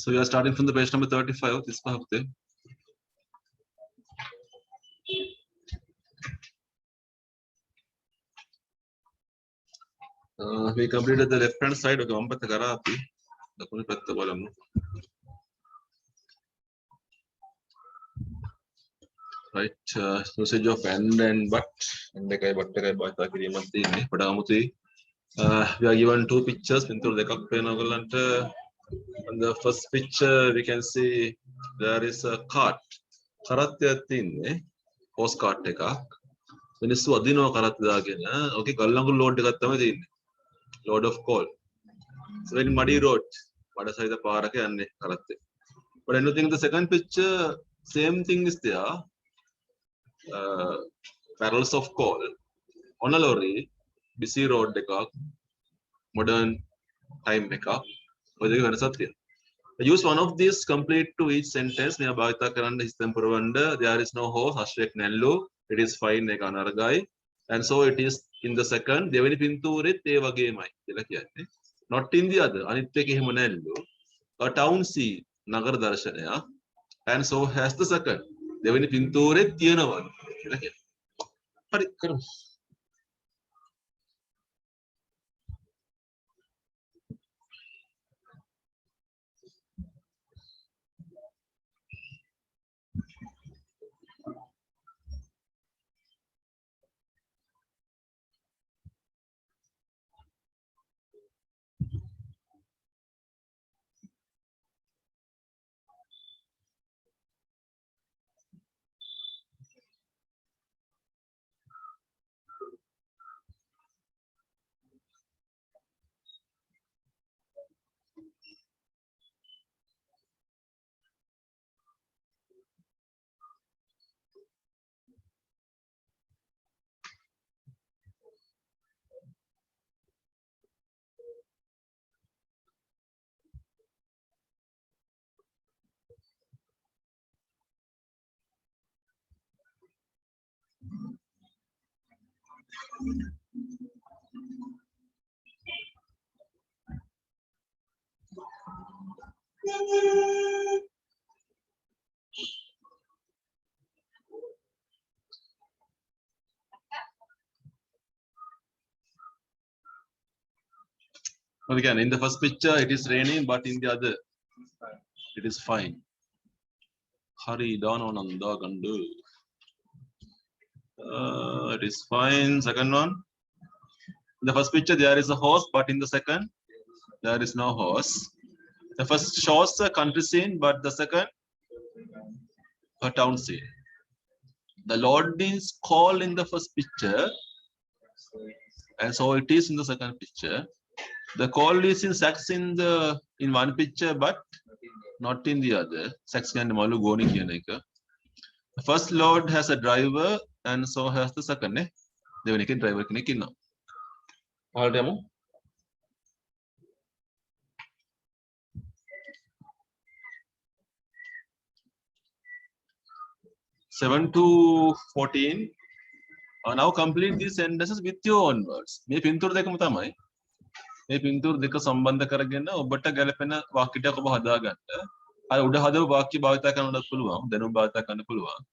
So we are starting from the page number 35. This hafte. We completed the left hand side of the right, usage of and but and we are given two pictures. On the first picture, we can see there is a cart. Postcard මිනිස්සු අදිනවා කරත් දාගෙන ඕකේ ගල්ලඟු load එකක් තමයි තියෙන්නේ load of coal so very muddy road මඩ සහිත පාරක යන්නේ කරත්තේ but anything in the second picture same thing is there barrels of coal on a lorry busy road එකක් modern time එකක් ඔය දෙක වෙනසක් තියෙනවා use one of these complete to each sentence මෙයා භාවිත කරන්න හිතෙන් පුරවන්න there is no horse අශ්වයක් නැල්ලු it is fine එක අනර්ගයි and so it is in the second දෙවෙනි පින්තූරෙත් ඒ වගේමයි කියලා කියන්නේ not in the other අනිත් එක එහෙම නැල්ලු a town sea නගර දර්ශනය and so has the second දෙවෙනි පින්තූරෙත් තියෙනවා කියලා කියනවා හරි කරමු But again, in the first picture, it is raining, but in the other, it is fine. Hari Danananda Gandu. It is fine. Second one. In the first picture, there is a horse, but in the second, there is no horse. The first shows a country scene, but the second, a town scene. The Lord is called in the first picture, and so it is in the second picture. The call is in sex in one picture, but not in the other. Sex can malu goni kiyaneka. The first Lord has a driver, and so has the second. Devani ke driver kene kinna. All demo. Seven to 14. Now complete these sentences with your own words. Me pintur dekam tamai. මේ පින්තූර දෙක සම්බන්ධ කරගෙන ඔබට ගැලපෙන වාක්‍ය ටික ඔබ හදාගන්න. අර උඩ හදව වාක්‍ය භාවිත කරන්නත් පුළුවන්. දැනුම් භාවිත කරන්න පුළුවන්.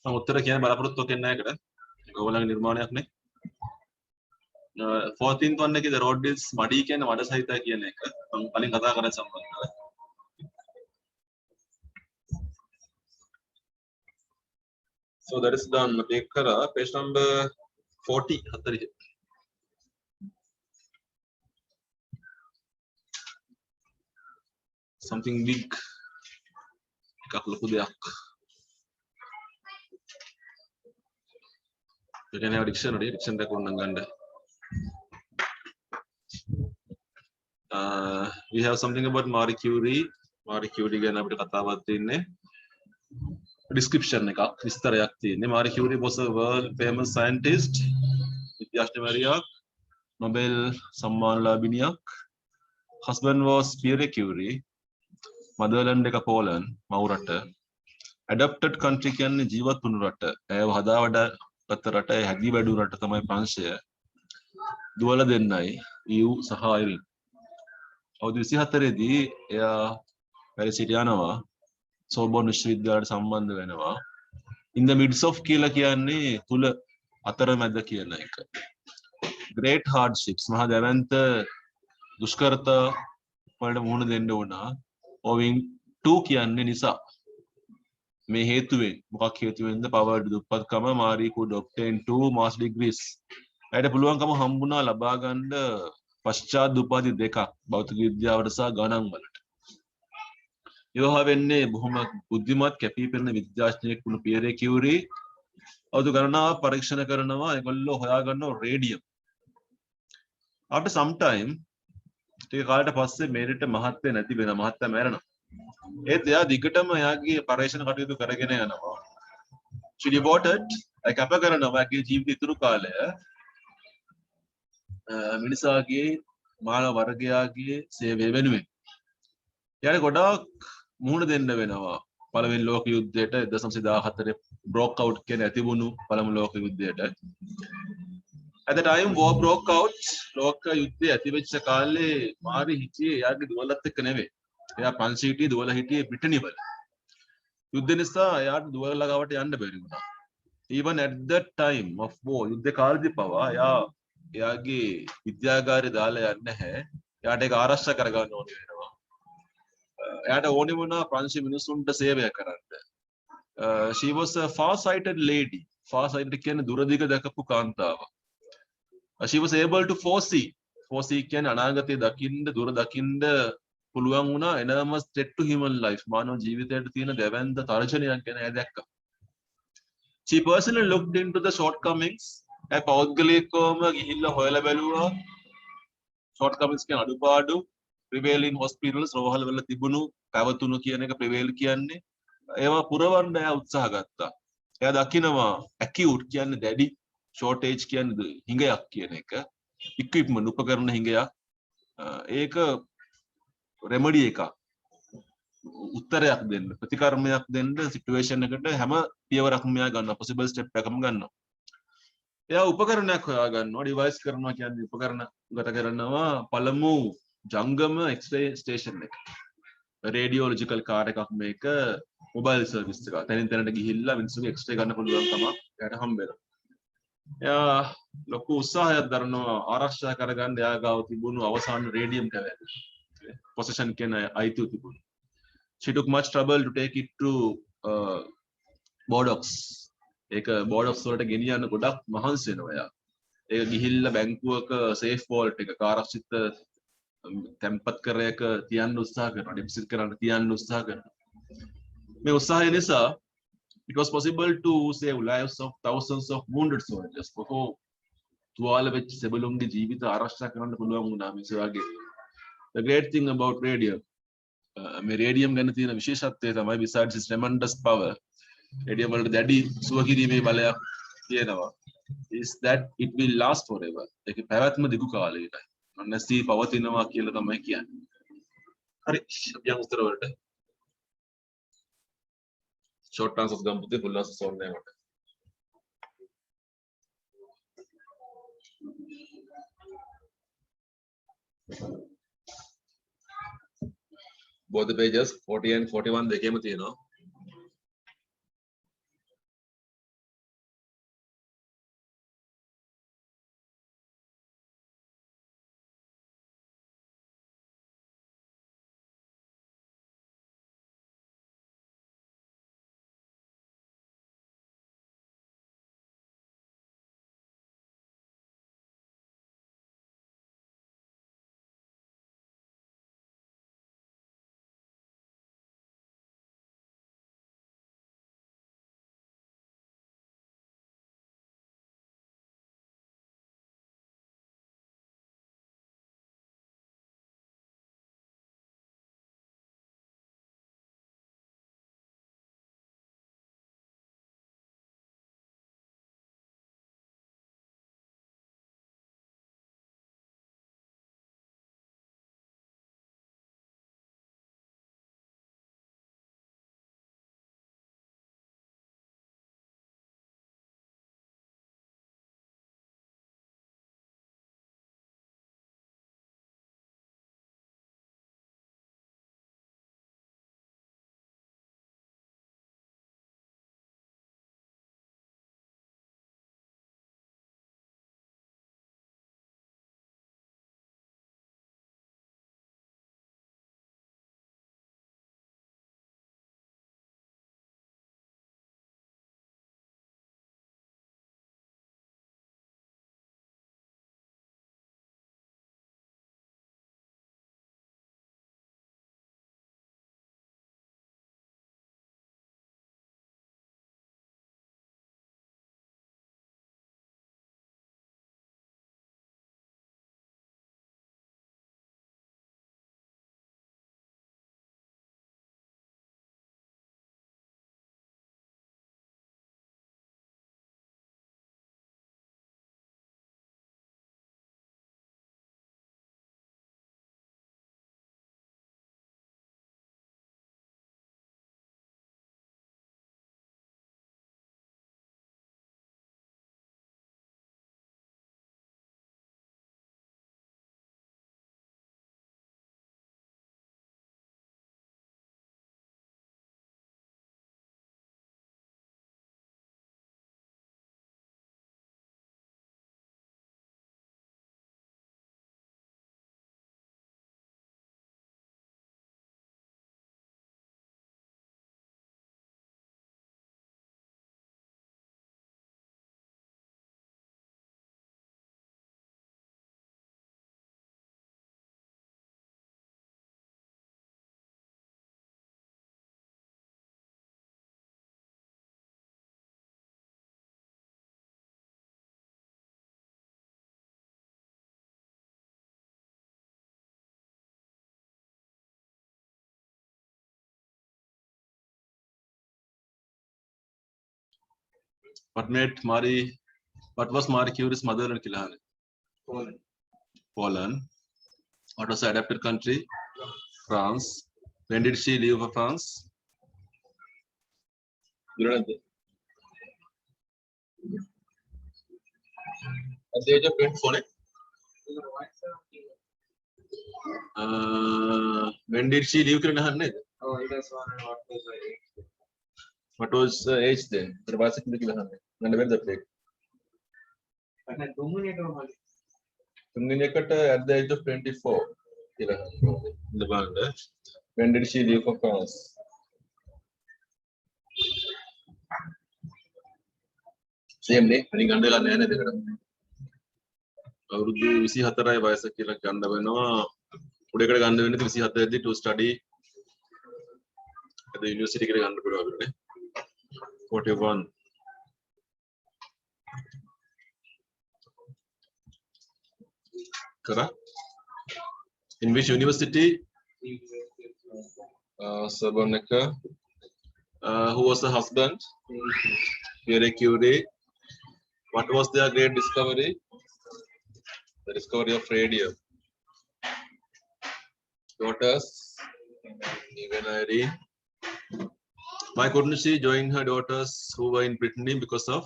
මම උත්තර කියන බලාපොරොත්තු වෙන්නේ නැහැ ඒකට. ඒක ඕගොල්ලන්ගේ නිර්මාණයක් නේ. 14th one එකේ the road is muddy කියන්නේ මඩ සහිතයි කියන එක මම කලින් කතා කරලා සම්බන්ධව. So that is done. Take kara page number 40 40. Something big. එකක් ලොකු දෙයක්. You can have a dictionary එකක් ඕනනම් ගන්න. We have something about Marie Curie. Marie Curie ගැන අපිට කතාවක් තියෙන්නේ. Description එකක් විස්තරයක් තියෙන්නේ. Marie Curie was a world famous scientist. විද්‍යාඥවරියක්. Nobel සම්මාන ලාභිනියක්. Husband was Pierre Curie. Motherland එක Poland මව් රට. Adopted country කියන්නේ ජීවත් වුණු රට. ඇයව හදා වඩා ගත රට හැදී වැඩු රට තමයි ප්‍රංශය. දුවල දෙන්නයි EU සහ අයිරින්. අවුරුදු 24 දී එයා පැරිසිට යනවා. සෝබෝන් විශ්වවිද්‍යාලයට සම්බන්ධ වෙනවා. In the midst of කියලා කියන්නේ තුල අතරමැද කියන එක. Great hardships මහා දැවැන්ත දුෂ්කරතා වලට මුහුණ දෙන්න වුණා. owing to කියන්නේ නිසා. මේ හේතුවෙන් මොකක් හේතුවෙන්ද powered දුප්පත්කම Marie could obtain 2 master's degrees. ඇයට පුළුවන්කම හම්බුණා ලබා ගන්න පශ්චාත් උපාධි දෙකක් භෞතික විද්‍යාවට සහ ගණන් වලට. විවාහ වෙන්නේ බොහොම බුද්ධිමත් කැපී පෙනෙන විද්‍යාඥයෙක් වුණු පියරේ කියුරී. අවුරුදු ගණනාවක් පරීක්ෂණ කරනවා ඒගොල්ලෝ හොයාගන්නවා රේඩියම්. after some time ටික කාලයකට පස්සේ මේරිට මහත්ය නැති වෙනවා මහත්ය මැරෙනවා. ඒත් එයා දිගටම එයාගේ පරීක්ෂණ කටයුතු කරගෙන යනවා. she devoted කැප කරනවා එයාගේ ජීවිත ඉතුරු කාලය මිනිසාගේ මානව වර්ගයාගේ සේවය වෙනුවෙන්. එයාට ගොඩාක් මුහුණ දෙන්න වෙනවා. පළවෙනි ලෝක යුද්ධයට 1914 broke out කියන ඇතිවුණු පළමු ලෝක යුද්ධයට. At the time war broke out ලෝක යුද්ධය ඇති වෙච්ච කාලේ මාරි හිටියේ එයාගේ දුවලත් එක්ක නෙවෙයි. එයා පන්සි හිටියේ දුවල හිටියේ බ්‍රිටනි වල. යුද්ධ නිසා එයාට දුවල ගාවට යන්න බැරි වුණා. Even at that time of war යුද්ධ කාලෙදි පවා එයාගේ විද්‍යාගාරය දාලා යන්නේ නැහැ. එයාට ඒක ආරක්ෂා කරගන්න ඕනේ වෙනවා. එයාට ඕනේ වුණා ප්‍රංශ මිනිසුන්ට සේවය කරන්න. She was a far-sighted lady. Far-sighted කියන්නේ දුරදිග දැකපු කාන්තාවක්. She was able to foresee කියන්නේ අනාගතය දකින්න දුර දකින්න පුළුවන් වුණා enormous threat to human life මානව ජීවිතයට තියෙන දැවැන්ත තර්ජනයක් ගැන එයා දැක්කා. She personally looked into the shortcomings. ඒ පෞද්ගලිකවම ගිහිල්ලා හොයලා බැලුවා shortcomings කියන අඩුපාඩු prevailing hospitals රෝහල් වල තිබුණු පැවතුණු කියන එක prevail කියන්නේ ඒවා පුරවන්න එයා උත්සාහ ගත්තා. එයා දකිනවා acute කියන්නේ දැඩි shortage කියන්නේ හිඟයක් කියන එක equipment උපකරණ හිඟයක් ඒක remedy එකක් උත්තරයක් දෙන්න ප්‍රතිකර්මයක් දෙන්න situation එකට හැම පියවරක්ම මෙයා ගන්නවා possible step එකක්ම ගන්නවා. එයා උපකරණයක් හොයා ගන්නවා device කරනවා කියන්නේ උපකරණ ගත කරනවා පළමු ජංගම x-ray station එක. radiological car එකක් මේක mobile service එකක්. තැනින් තැනට ගිහිල්ලා මිනිස්සුගේ x-ray ගන්න පුළුවන්කම එයාට හම්බ වෙනවා. එයා ලොකු උත්සාහයක් දරනවා ආරක්ෂා කරගන්න එයා ගාව තිබුණු අවසාන රේඩියම් කැලෑව. possession කියන අයිතිය තිබුණා. She took much trouble to take it to Bordeaux. ඒක Bordeaux වලට ගෙනියන්න ගොඩක් මහන්සි වෙනවා එයා. ඒක ගිහිල්ලා බැංකුවක safe vault එක ආරක්ෂිත තැන්පත් කරයක තියන්න උත්සාහ කරනවා. deposit කරන්න තියන්න උත්සාහ කරනවා. මේ උත්සාහය නිසා it was possible to save lives of thousands of wounded soldiers. බොහෝ තුවාල වෙච්ච සෙබළුන්ගේ ජීවිත ආරක්ෂා කරන්න පුළුවන් වුණා මේ වගේ. The great thing about radium මේ රේඩියම් ගැන තියෙන විශේෂත්වය තමයි besides its tremendous power රේඩියම් වලට දැඩි සුවකිරීමේ බලයක් තියෙනවා is that it will last forever. ඒක පැවැත්ම දිගු කාලයකයි. නැසී පවතිනවා කියලා තමයි කියන්නේ. හරි අපි යමු උත්තර වලට. short answers ගමු පුතේ full answers ඕනේ නැහැ මට. both the pages 40 and 41 දෙකේම තියෙනවා. What was Marie Curie's motherland කියලා හන්නේ? Poland. What was the adapted country? France. When did she leave for France? At the age of 24. When did she leave? Oh, it was one and what was the age? What was the age then? At the age of 24. When did she leave for France? Same day. අවුරුදු 24යි වයස කියලා ගන්න වෙනවා. උඩේකට ගන්න වෙන්නේ 27 දී to study at the university කියලා ගන්න පුළුවන් අපිට. 41. Correct. In which university? Sabaneca. Who was the husband? Pierre Curie. What was their great discovery? The discovery of radium. Daughters, Eve and Irene. Why couldn't she join her daughters who were in Brittany because of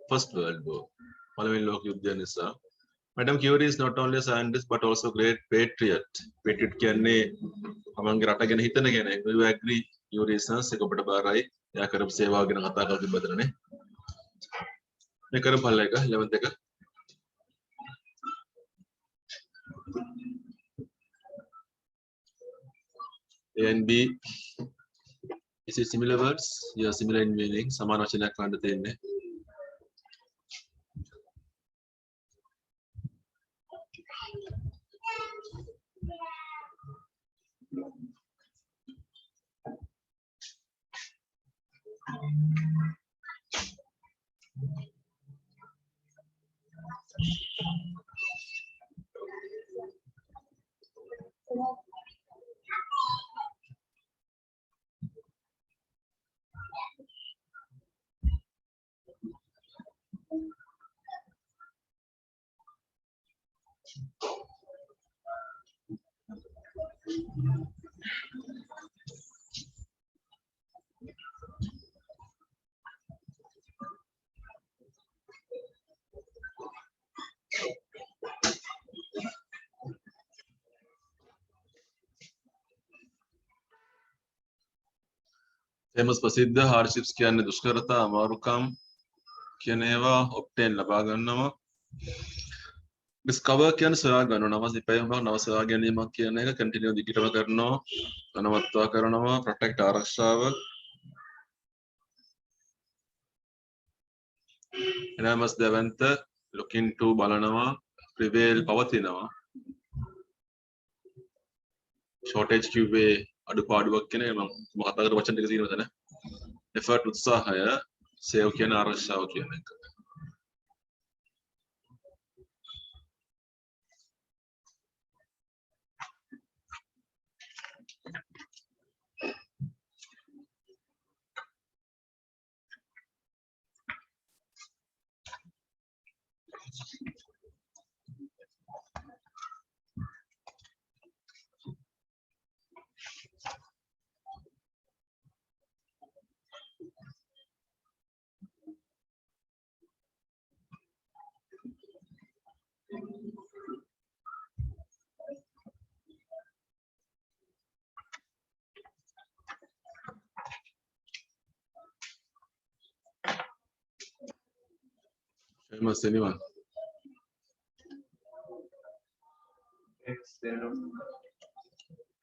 First World War? Madame Curie is not only a scientist but also a great patriot. Patriot කියන්නේ තමන්ගේ රට ගැන හිතන කෙනෙක්. We agree. Curie is a ඔබට බාරයි. එයා කරපු සේවාව ගැන කතා කරලා තිබ්බදනේ. මේ කරපු පල්ල එක 11th එක. A and B. Is it similar words? Yeah, similar in meaning. සමාන වචනයක් ගන්න තියෙන්නේ. Famous ප්‍රසිද්ධ hardships කියන්නේ දුෂ්කරතා අමාරුකම් කියන ඒවා obtain ලබා ගන්නවා. discover කියන්නේ සොයා ගන්නවා. නව ඉපැයීමක් නව සොයා ගැනීමක් කියන එක continue දිගටම කරනවා. අනවත්වා කරනවා. protect ආරක්ෂාව. enormous දෙවන්ත look into බලනවා. prevail පවතිනවා. shortage කිව්වේ අඩුපාඩුවක් කියන එක මම කතා කරපු වචන ටික තියෙනවද නේ? effort උත්සාහය save කියන ආරක්ෂාව කියන එක. Famous anyone?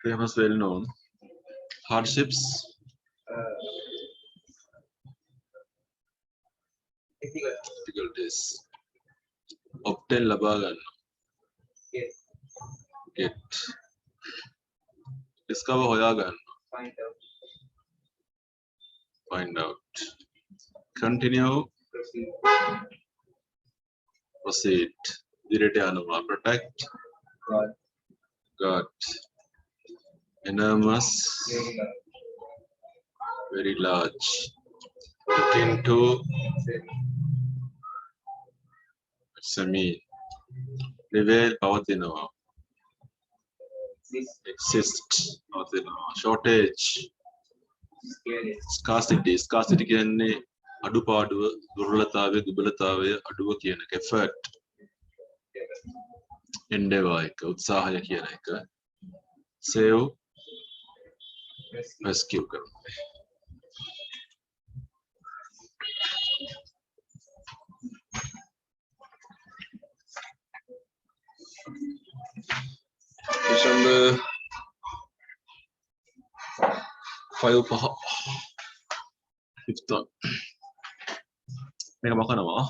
Famous, well known. Hardships. Difficulties. Obtain ලබා ගන්න. Get. Discover හොයා ගන්න. Find out. Continue. Proceed. ඉදිරියට යනවා. Protect. God. Enormous. Very large. into semi level පවතිනවා exist පවතිනවා shortage scarcity කියන්නේ අඩුපාඩුව දුර්වලතාවය දුබලතාවය අඩුව කියන එක effort endeavor එක උත්සාහය කියන එක save rescue කරනවා question number 5 පහ fifth one මේක මොකනවා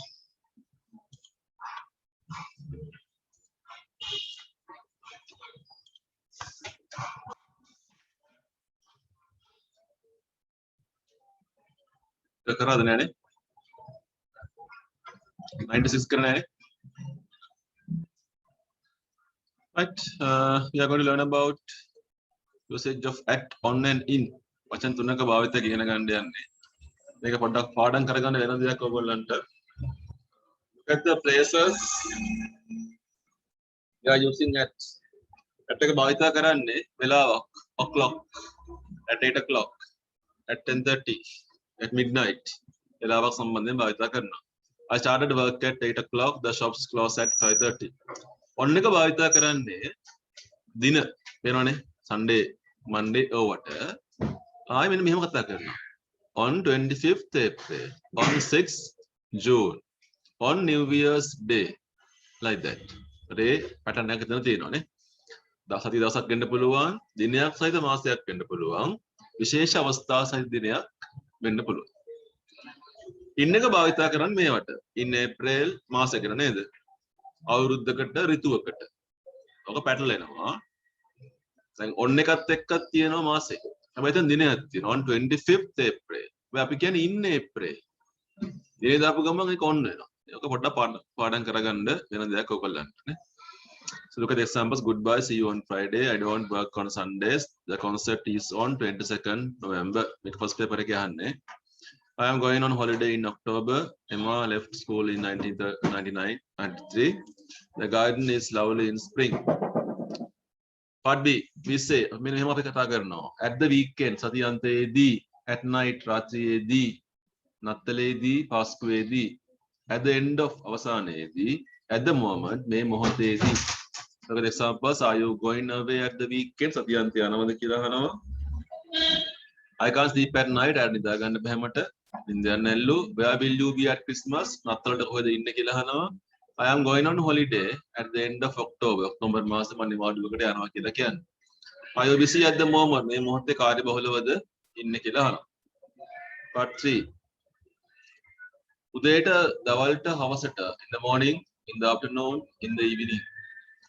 කරාද නෑනේ 96 කරන්නේ නෑනේ right we are going to learn about usage of at on and in වචන තුනක භාවිත ඉගෙන ගන්න යන්නේ මේක පොඩ්ඩක් පාඩම් කරගන්න වෙන දෙයක් ඔයගොල්ලන්ට look at the places we are using at එක භාවිත කරන්නේ වෙලාවක් o'clock at 8 o'clock at 10:30 at midnight වෙලාවක් සම්බන්ධයෙන් භාවිත කරනවා I started work at 8 o'clock the shops close at 5:30 on එක භාවිත කරන්නේ දින වෙනවනේ Sunday Monday ඕවට ආයෙ මෙන්න මෙහෙම කතා කරනවා on 25th April on 6th June on New Year's Day like that රේ pattern එකක් දෙන්න තියෙනවානේ සති දවසක් වෙන්න පුළුවන් දිනයක් සහිත මාසයක් වෙන්න පුළුවන් විශේෂ අවස්ථා සහිත දිනයක් වෙන්න පුළුවන් in එක භාවිත කරන්නේ මේවට in April මාසෙකට නේද අවුරුද්දකට ඍතුවකට ඔක පැටලෙනවා දැන් on එකත් එක්කත් තියෙනවා මාසෙ හැබැයි දැන් දිනයක් තියෙනවා on 25th April ඔය අපි කියන්නේ in April දිනේ දාපු ගමන් ඒක on වෙනවා ඒක පොඩ්ඩක් පාඩම් කරගන්න වෙන දෙයක් ඔයගොල්ලන්ට නේ so look at the examples goodbye see you on Friday I don't work on Sundays the concert is on 22nd November මේක first paper එකේ අහන්නේ I am going on holiday in October Emma left school in 1993 the garden is lovely in spring part B we say මෙන්න මෙහෙම අපි කතා කරනවා at the weekend සතියන්තයේදී at night රාත්‍රියේදී නත්තලේදී පාස්කුවේදී at the end of අවසානයේදී at the moment මේ මොහොතේදී look at the examples are you going away at the weekend සතියන්තය යනවද කියලා අහනවා I can't sleep at night අර නිදා ගන්න බෑ මට නින්ද යන්නේ නැල්ලු where will you be at Christmas නත්තලට කොහෙද ඉන්නේ කියලා අහනවා I am going on holiday at the end of October October මාසෙ මම නිවාඩුවකට යනවා කියලා කියන්නේ are you busy at the moment මේ මොහොතේ කාර්යබහුලවද ඉන්නේ කියලා අහනවා part 3 උදේට දවල්ට හවසට in the morning in the afternoon in the evening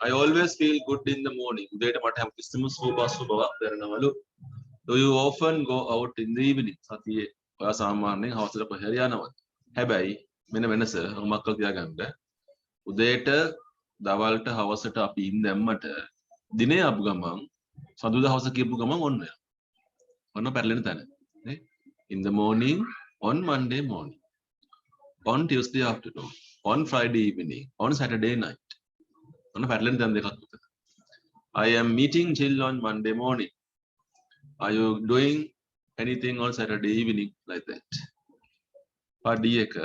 I always feel good in the morning උදේට මට හැමතිස්සෙම සුවපත් දැනෙනවලු do you often go out in the evening සතියේ ඔයා සාමාන්‍යයෙන් හවසට කොහෙද යනවද හැබැයි මෙන්න වෙනස මක්කල් තියාගන්න උදේට දවල්ට හවසට අපි ඉන්න දැම්මට දිනේ ආපු ගමන් සඳුදා හවස කියපු ගමන් ඔන්න පැටලෙන තැන නේ in the morning on Monday morning on Tuesday afternoon on Friday evening on Saturday night ඔන්න පැටලෙන තැන දෙකක් විතර I am meeting Jill on Monday morning are you doing anything on Saturday evening like that part D එක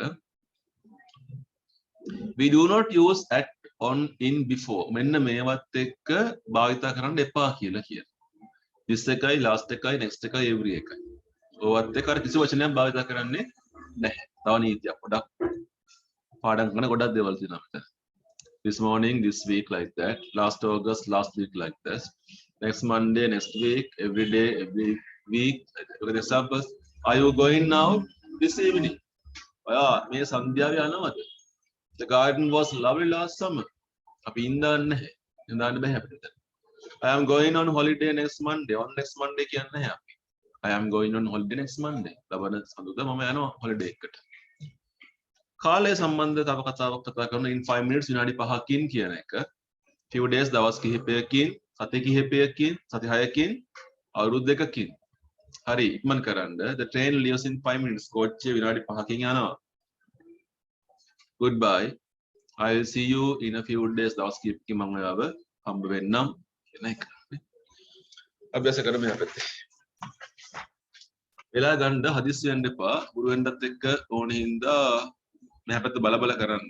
we do not use at on in before මෙන්න මේවත් එක්ක භාවිත කරන්න එපා කියලා කියනවා this එකයි last එකයි next එකයි every එකයි ඔයවත් එක්ක අර කිසි වචනයක් භාවිත කරන්නේ නැහැ තව නීතියක් පොඩක් පාඩම් කරන ගොඩක් දේවල් තියෙනවා අපිට this morning this week like that last August last week like this next Monday next week every day every week look at the examples are you going now this evening ඔයා මේ සන්ධ්‍යාවේ යනවද the garden was lovely last summer අපි ඉඳන්නේ නැහැ ඉඳන්න බෑ අපිට I am going on holiday next Monday on next Monday කියන්නේ නැහැ අපි I am going on holiday next Monday ලබන සඳුදා මම යනවා holiday එකට කාලය සම්බන්ධ තව කතාවක් කතා කරන in 5 minutes විනාඩි 5කින් කියන එක few days දවස් කිහිපයකින් සති කිහිපයකින් සති 6කින් අවුරුදු දෙකකින් Hari, ඉක්මන් කරන්න. The train leaves in 5 minutes. කෝච්චිය විනාඩි 5කින් යනවා. Goodbye. I will see you in a few days. දවස් කිහිපකින් මම ඔයාව හම්බ වෙන්නම් කියන එක. අභ්‍යාස කරමු අපිට. වෙලා ගන්න හදිස්සි වෙන්න එපා. ගුරු වෙන්නත් එක්ක ඕනේ හින්දා මෙහා පැත්ත බල බල කරන්න.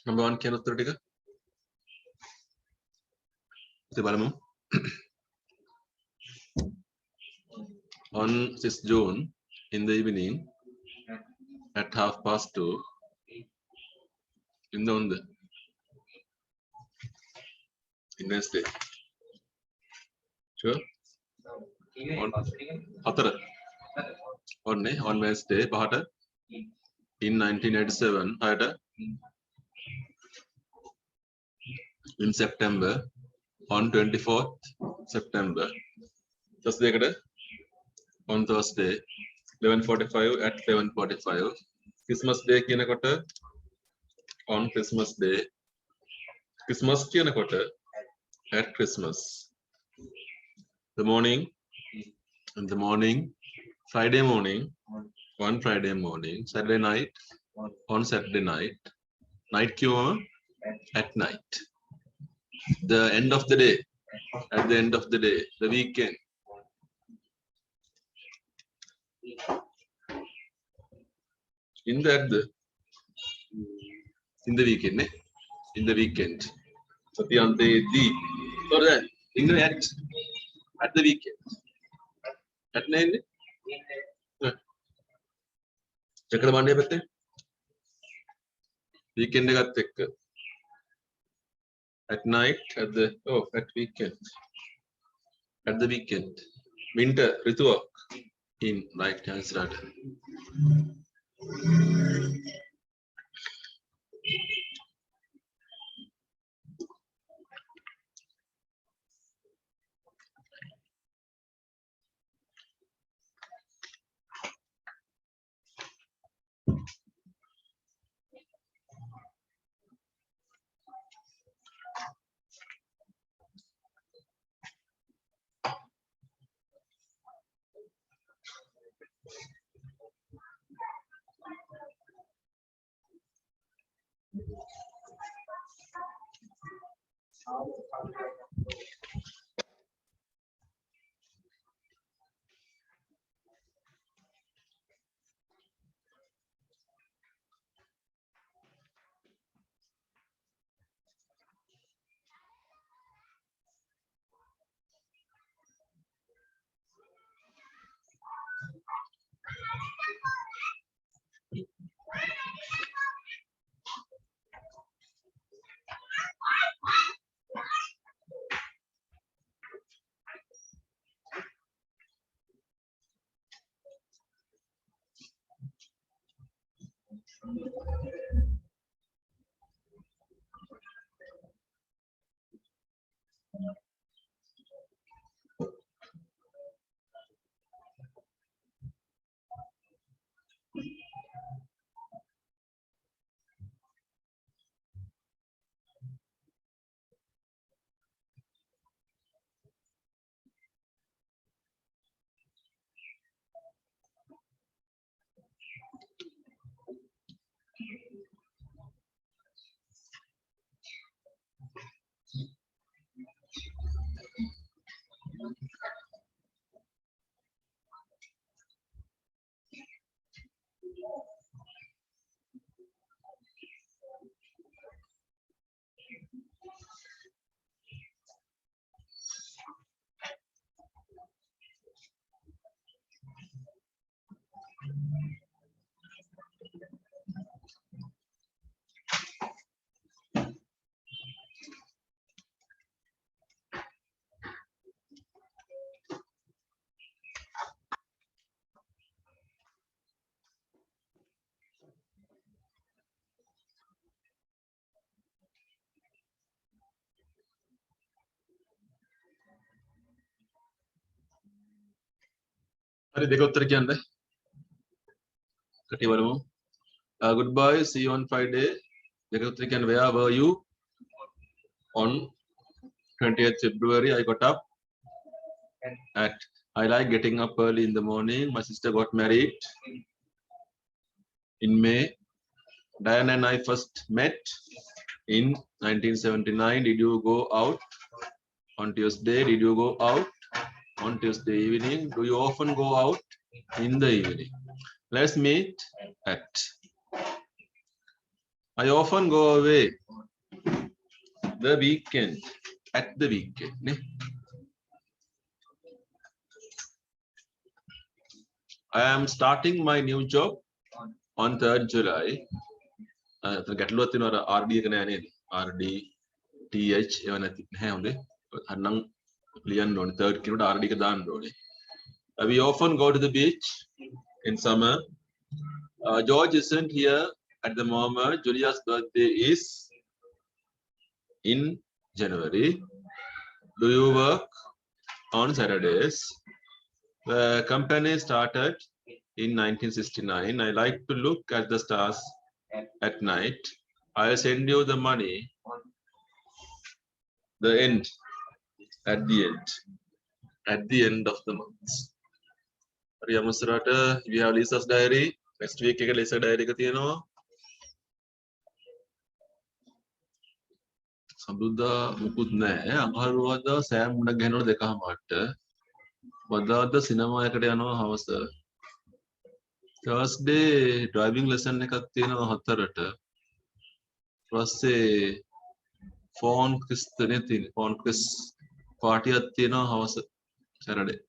Number 1 කියන උත්තර ටික. ඉතින් බලමු. On 6th June in the evening at 2:30 in the Wednesday. Sure? On 4 on Wednesday පහට in 1987 හයට in September on 24th September Thursday on Thursday 11:45 at 11:45 Christmas Day කියනකොට on Christmas Day Christmas කියනකොට at Christmas the morning in the morning Friday morning on Friday morning Saturday night on Saturday night night කියවම at night the end of the day at the end of the day the weekend in the weekend in the weekend සතියන්තයේදී so then in the at the weekend at නේ එකට මණ්ඩේ පැත්තේ weekend එකත් එක්ක at night at the weekend winter ඍතුවක් in night answered හරි දෙක උත්තර කියන්න. කටි බලමු. Goodbye, see you on Friday. දෙක උත්තර කියන්න. Where were you on 20th February? I got up at I like getting up early in the morning. My sister got married in May. Diane and I first met in 1979. Did you go out on Tuesday? Did you go out on Tuesday evening? Do you often go out in the evening? Let's meet at. I often go away the weekend. At the weekend. Ne? I am starting my new job on 3rd July. ගැටලුවක් තියෙනවා RD එක නෑ නේද? RD TH ඒව නැති නැහැ හොඳේ. අන්නම් ලියන්න ඕනේ 3rd කියනකොට RD එක දාන්න ඕනේ. We often go to the beach in summer. George isn't here at the moment. Julia's birthday is in January. Do you work on Saturdays? The company started in 1969. I like to look at the stars at night. I'll send you the money. The end. At the end. At the end of the month. Riyamusrata, we have Lisa's diary. Next week එක Lisa diary එක තියෙනවා. සම්බුද්ධා මුකුත් නැහැ. අඟහරුවාදා Sam මුණ ගැහෙනකොට 2:00ට. බදාදා සිනමා එකට යනවා හවස. Thursday driving lesson එකක් තියෙනවා 4ට. ඊපස්සේ phone quiz තනේ තියෙන. phone quiz party එකක් තියෙනවා හවස Saturday.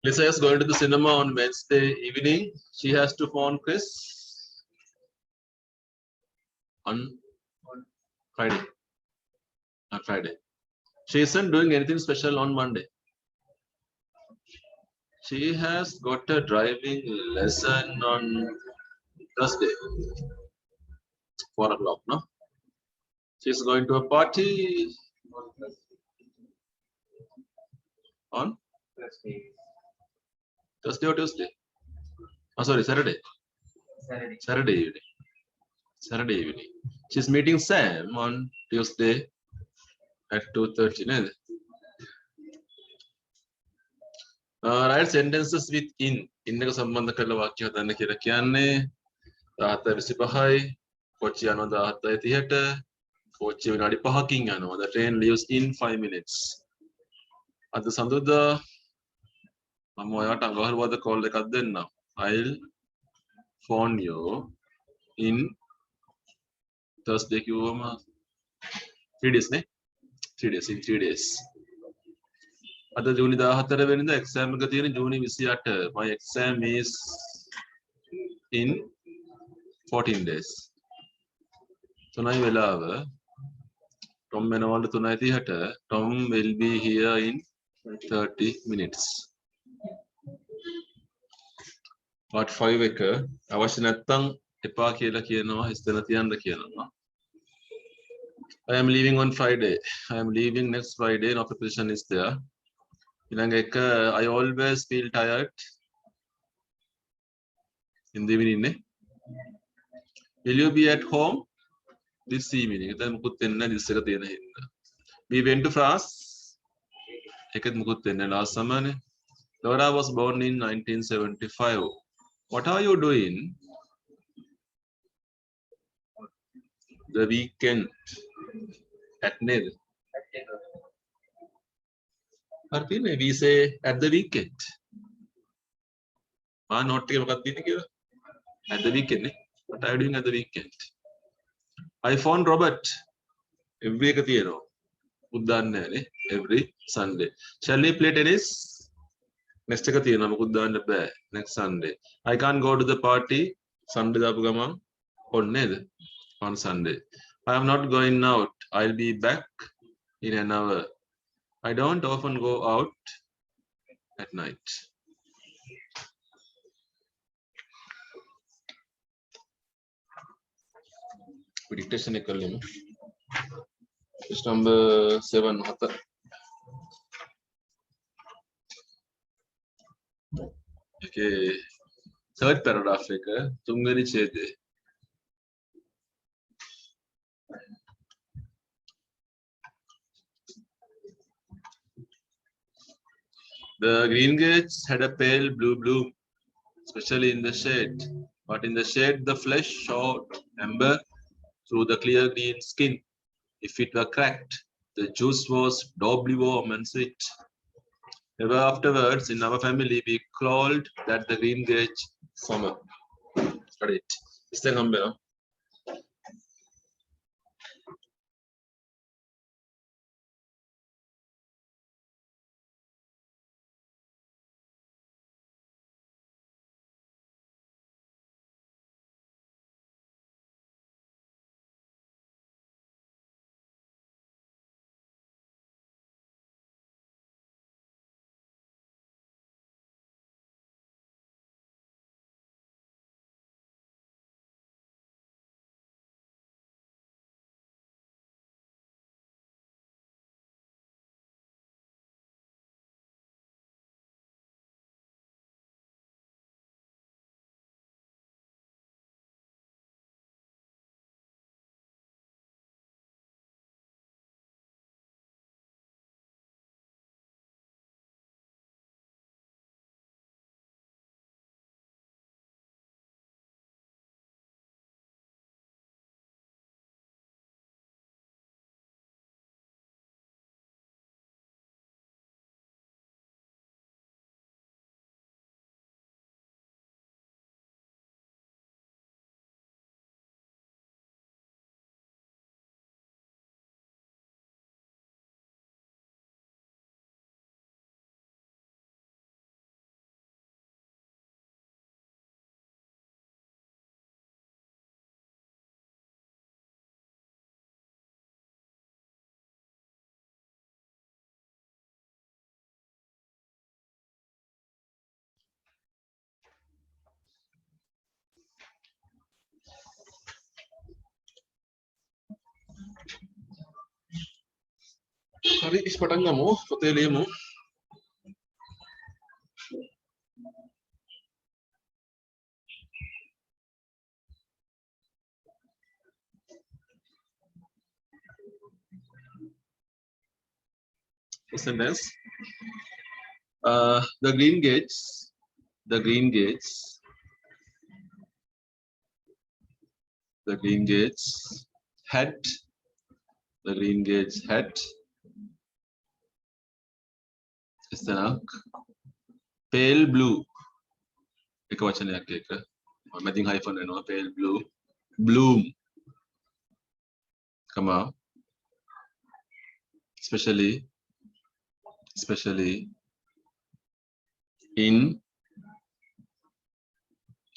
Lisa is going to the cinema on Wednesday evening. She has to phone Chris on Friday. On Friday. She isn't doing anything special on Monday. She has got a driving lesson on Thursday, 4 o'clock. No, she's going to a party on Thursday. Thursday or Tuesday. Oh, sorry, Saturday. Saturday. Saturday evening. Saturday evening. She's meeting Sam on Tuesday at 2:30. No? Write sentences with in. In එක සම්බන්ධ කරලා වාක්‍ය හදන්න කියලා කියන්නේ 17:25යි කොච්චි යනවා 17:30ට කොච්චි විනාඩි 5කින් යනවා. The train leaves in 5 minutes. අද සඳුදා මම ඔයාට අඟහරුවාද කෝල් එකක් දෙන්නම්. I'll phone you in Thursday කිව්වම 3 days නේ 3 days in 3 days. අද ජූනි 14 වෙනිදා එක්සෑම් එක තියෙන ජූනි 28. My exam is in 14 days. තුනයි වෙලාව. Tom වෙනවලු 3:30ට. Tom will be here in 30 minutes. Part 5 එක අවශ්‍ය නැත්නම් එපා කියලා කියනවා හිස්තැන තියන්න කියනවා. I am leaving on Friday. I am leaving next Friday. No preparation is there. ඊළඟ එක I always feel tired in the evening නේ. Will you be at home this evening? එතන මුකුත් වෙන්නේ නැහැ this එක තියෙන හින්දා. We went to France. එකත් මුකුත් වෙන්නේ නැහැ last summer නේ. Laura was born in 1975. What are you doing the weekend at nil? Artine, we say at the weekend. Not at the weekend. What are you doing at the weekend? I found Robert every every Sunday. Shall we play tennis? Next next Sunday. I can't go to the party Sunday on Sunday. I am not going out. I'll be back in an hour. I don't often go out at night. Dictation is number 7. Okay. Third paragraph එක තුන්වෙනි ඡේදය. The green gates had a pale blue bloom, especially in the shade. But in the shade, the flesh showed amber through the clear green skin. If it were cracked, the juice was doubly warm and sweet. Ever afterwards, in our family, we called that the green gate summer. Study it. Is the number? Hari patan kamu, hotelmu. Sentence. The green gates, the green gates, the green gates had, the green gates had. Istanak. Pale blue. එක වචනයක් එක. මැදින් hyphen වෙනවා pale blue. Bloom. Come on. Especially in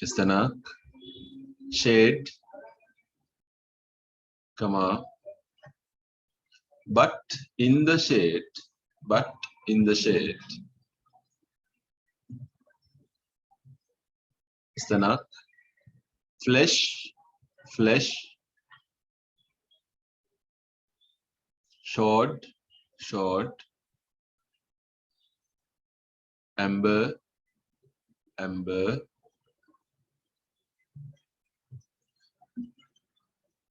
Istanak. Shade. Come on. But in the shade. Istanak. Flesh. Short. Amber.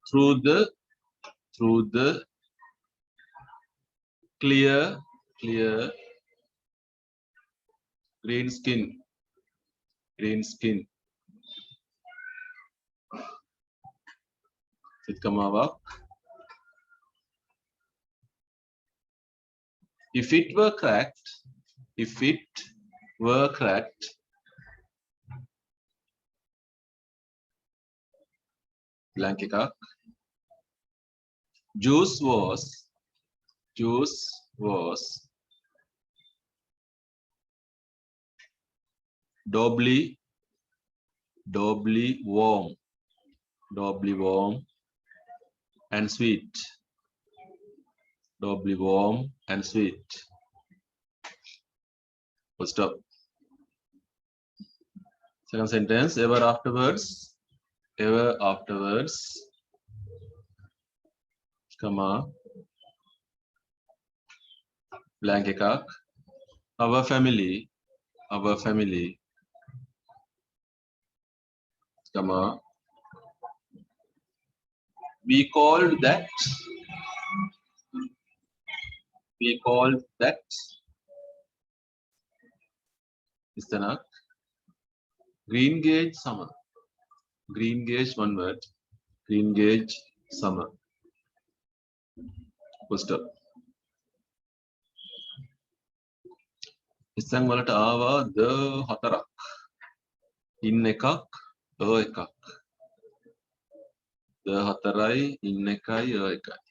Through the clear green skin. Sitkamawak. If it were cracked, blank ekak. Juice was doubly warm and sweet. Full stop. Second sentence. Ever afterwards, comma, blank ekak. Our family, comma, we called that Istanak. Green gauge summer. One word. Green gauge summer. Full stop. Isang walat awa the hatarak. In ekak, ekak. The hatarai in ekai ekai.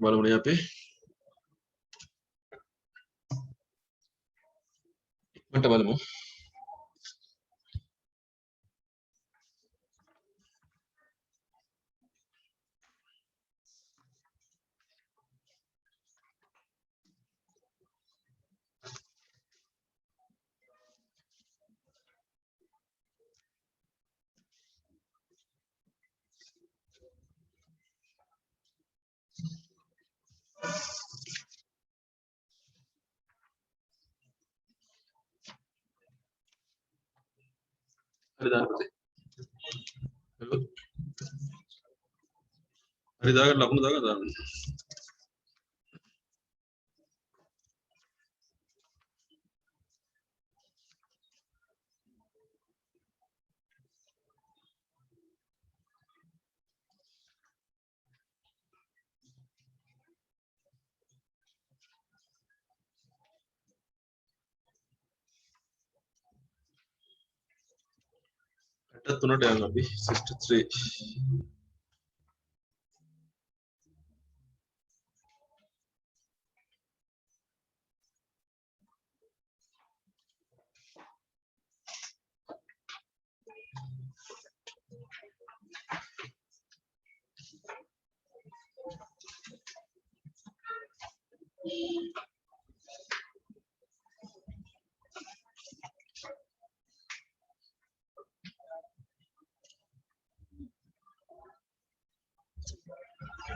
බලමු නේ අපේ ඉක්මනට බලමු හරි දාන්න පුතේ හරි දාගන්න ලකුණු දාගන්න දාන්න ඇටත් තුනට යන්න අපි 63 Okay,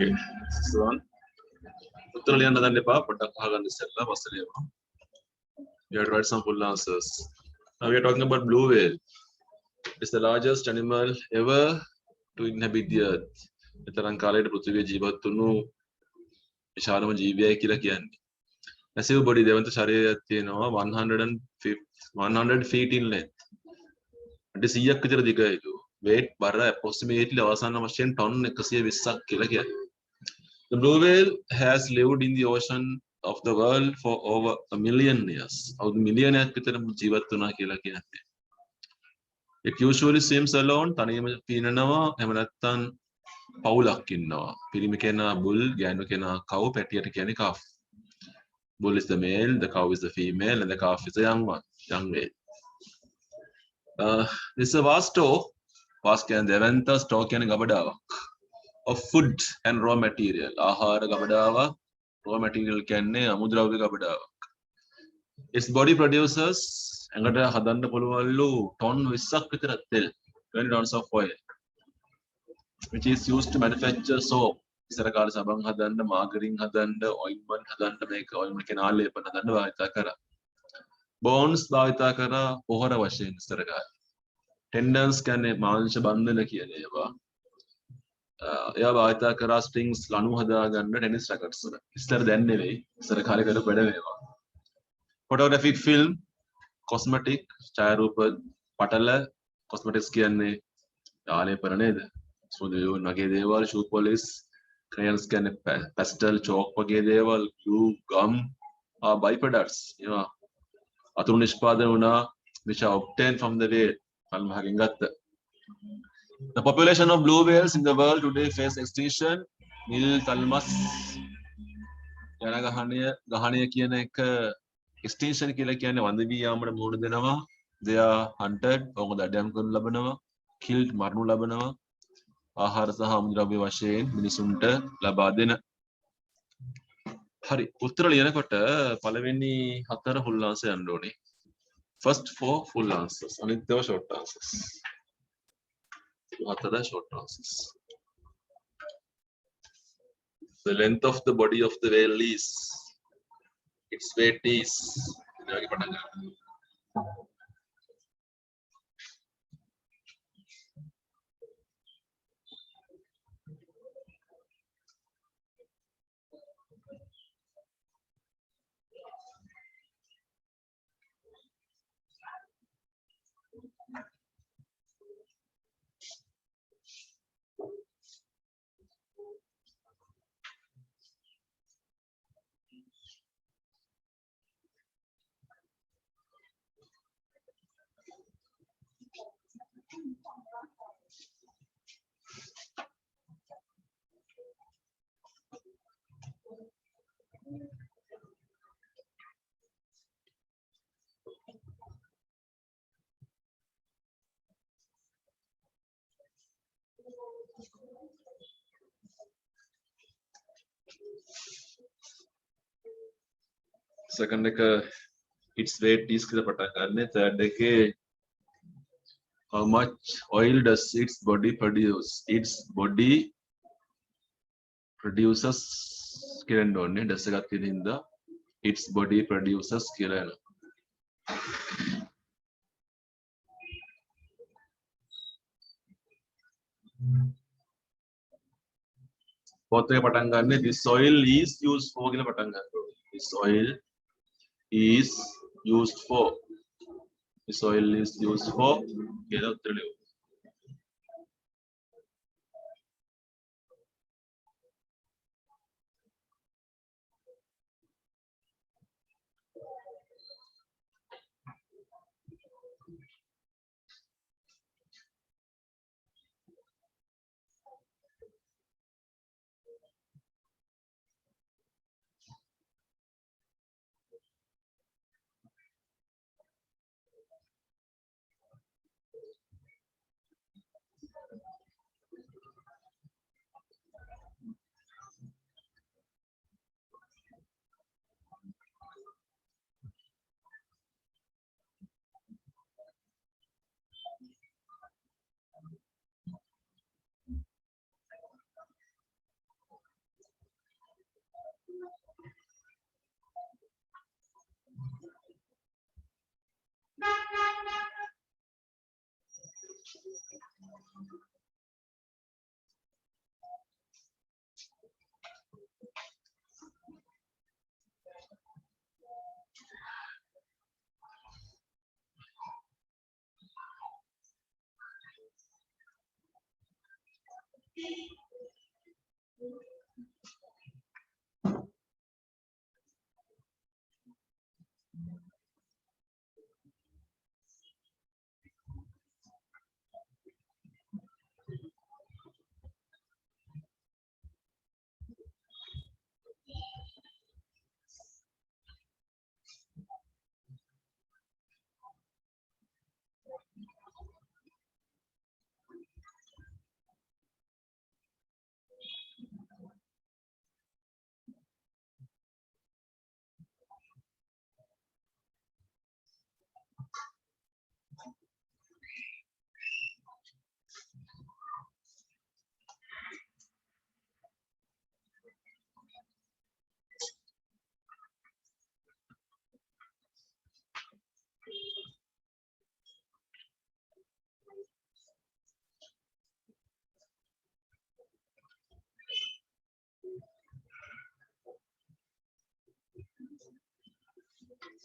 this one. උත්තර ලියන්න හදන්න එපා. පොඩ්ඩක් අහගන්න ඉස්සෙල්ලා පස්සේ ලියමු. You have to write some full answers. Now we are talking about blue whale. It's the largest animal ever to inhabit the earth. මෙතරම් කාලයකට පෘථිවියේ ජීවත් වුණු විශාලම ජීවියයි කියලා කියන්නේ. Massive body දෙවන්ත ශරීරයක් තියෙනවා 100 feet in length. අඩි 100ක් විතර දිගයිලු. weight බර approximately අවසාන වශයෙන් ටොන් 120ක් කියලා කියන්නේ. The blue whale has lived in the ocean of the world for over a million years. අවුරුදු මිලියනයක් විතර ජීවත් වුණා කියලා කියන්නේ. It usually swims alone. තනියම පීනනවා. එහෙම නැත්නම් පවුලක් ඉන්නවා. පිරිමි කෙනා bull, ගෑනු කෙනා cow, පැටියට කියන්නේ calf. Bull is the male, the cow is the female, and the calf is the young one, young male. This is a vast store. Vast කියන්නේ දෙවන්ත store කියන්නේ ගබඩාවක්. Of food and raw material. ආහාර ගබඩාවක්, raw material කියන්නේ අමුද්‍රව්‍ය ගබඩාවක්. Its body produces ඇඟට හදන්න පුළුවන්ලු ton 20ක් විතර තෙල්. 20 tons of oil. Which is used to manufacture soap. ඉස්සර කාලේ සබන් හදන්න, මාගරින් හදන්න, ointment හදන්න මේක ointment කියන ආලේපන හදන්න භාවිත කරා. Bones භාවිත කරා පොහොර වශයෙන් ඉස්සර කාලේ. Tendons කියන්නේ මාංශ බන්ධන කියන ඒවා. එයා භාවිත කරා strings ලණු හදාගන්න tennis rackets වල. ඉස්සර දැන් නෙවෙයි. ඉස්සර කාලේ කරපු වැඩ මේවා. Photographic film, cosmetic, ඡායාරූප පටල, cosmetics කියන්නේ ආලේපන නේද? සුදු වගේ දේවල්, shoe polish, crayons කියන්නේ pastel chalk වගේ දේවල්, glue, gum are byproducts. ඒවා අතුරු නිෂ්පාදනය වුණා which are obtained from the whale. කල්මහකින් ගත්ත. The population of blue whales in the world today face extinction. නිල් තල්මස් ගහණය කියන එක extinction කියලා කියන්නේ වඳ වී යාමට මුහුණ දෙනවා. They are hunted, ඔවුන් දඩයම් කරනු ලබනවා, killed මරණු ලබනවා. ආහාර සහ අමුද්‍රව්‍ය වශයෙන් මිනිසුන්ට ලබා දෙන. හරි උත්තර ලියනකොට පළවෙනි 4 full answer යන්න ඕනේ. First 4 full answers. අනිත් ඒවා short answers. 4 short answers. The length of the body of the whale is, its weight is. ඉතින් පටන් ගන්න. Second එක its weight is කියලා පටන් ගන්න. Third එකේ how much oil does its body produce? Its body produces කියන්න ඕනේ. does එකක් තියෙන හින්දා its body produces කියලා එනවා. fourth එක පටන් ගන්න. This oil is used for කියලා පටන් ගන්න ඕනේ. This oil is used for. This oil is used for කියලා උත්තර ලියමු.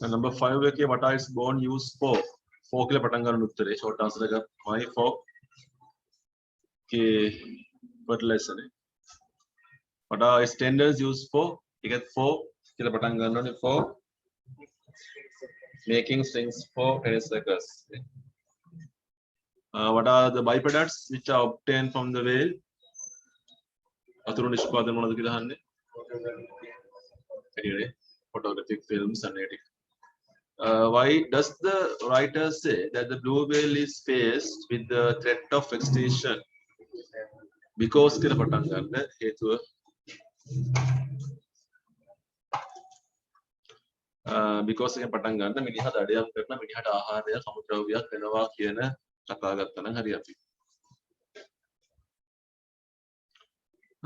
And number 5 देखिए what are its bone used for? 4 के लिए पटंगा उत्तर है short answer का why for के fertilizer है. What are its tenders used for? You get 4 के लिए पटंगा for making strings for tennis circus. What are the byproducts which are obtained from the whale? अतुरु निष्पादन මොනවද කියලා අහන්නේ? Anyway, photographic films and editing. Why does the writer say that the blue whale is faced with the threat of extinction? Because කියලා පටන් ගන්න හේතුව because එකෙන් පටන් ගන්න මිනිහා දඩයම් කරන මිනිහට ආහාරය සමුද්‍රව්‍යයක් වෙනවා කියන කතා ගත්තා නම් හරි අපි.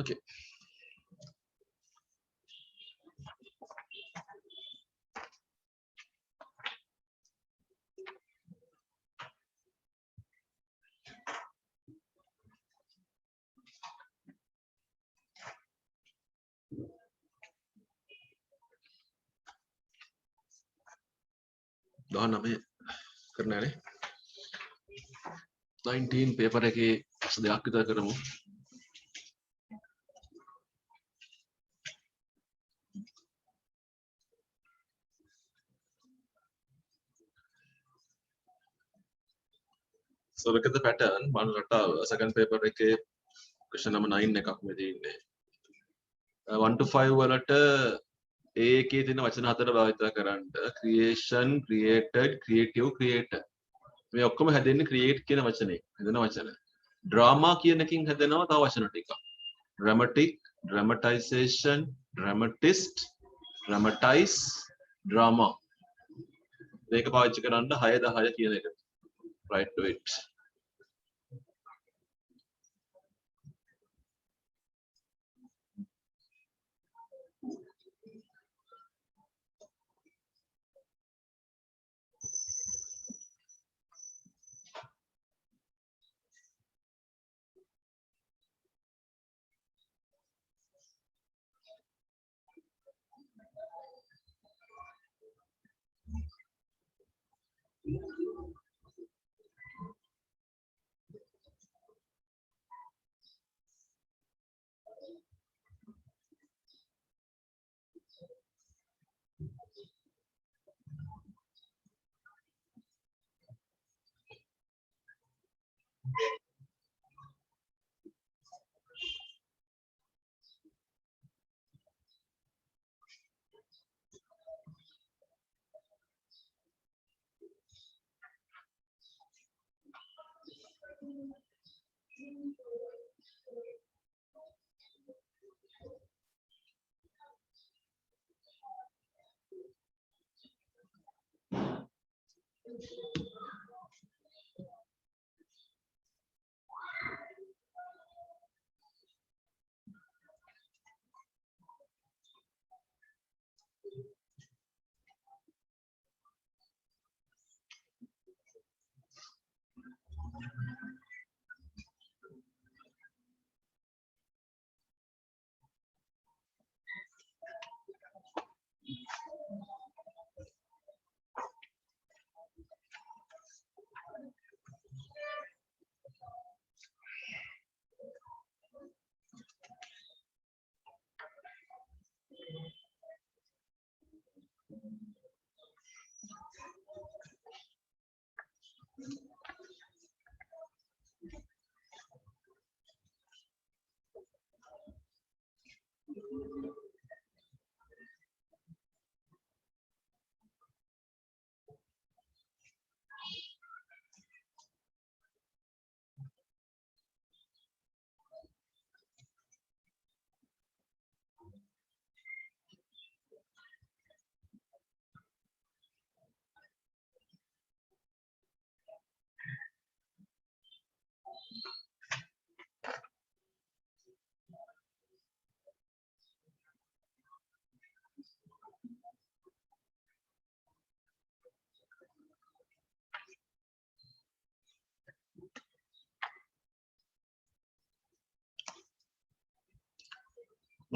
Okay. දහනම කරන්න නේ 19 පේපර් එකේ දෙයක් විතර කරමු. So look at the pattern. One රටාව second paper එකේ question number 9 එකක් මේ තියෙන්නේ. 1 to 5 වලට A එකේ තියෙන වචන හතර භාවිත කරන්න creation, created, creative, creator. මේ ඔක්කොම හැදෙන්නේ create කියන වචනේ. හැදෙන වචන. drama කියන එකකින් හැදෙනවා තව වචන ටිකක්. dramatic, dramatization, dramatist, dramatize, drama. මේක පාවිච්චි කරන්න 6 10 කියන එක. Right to it.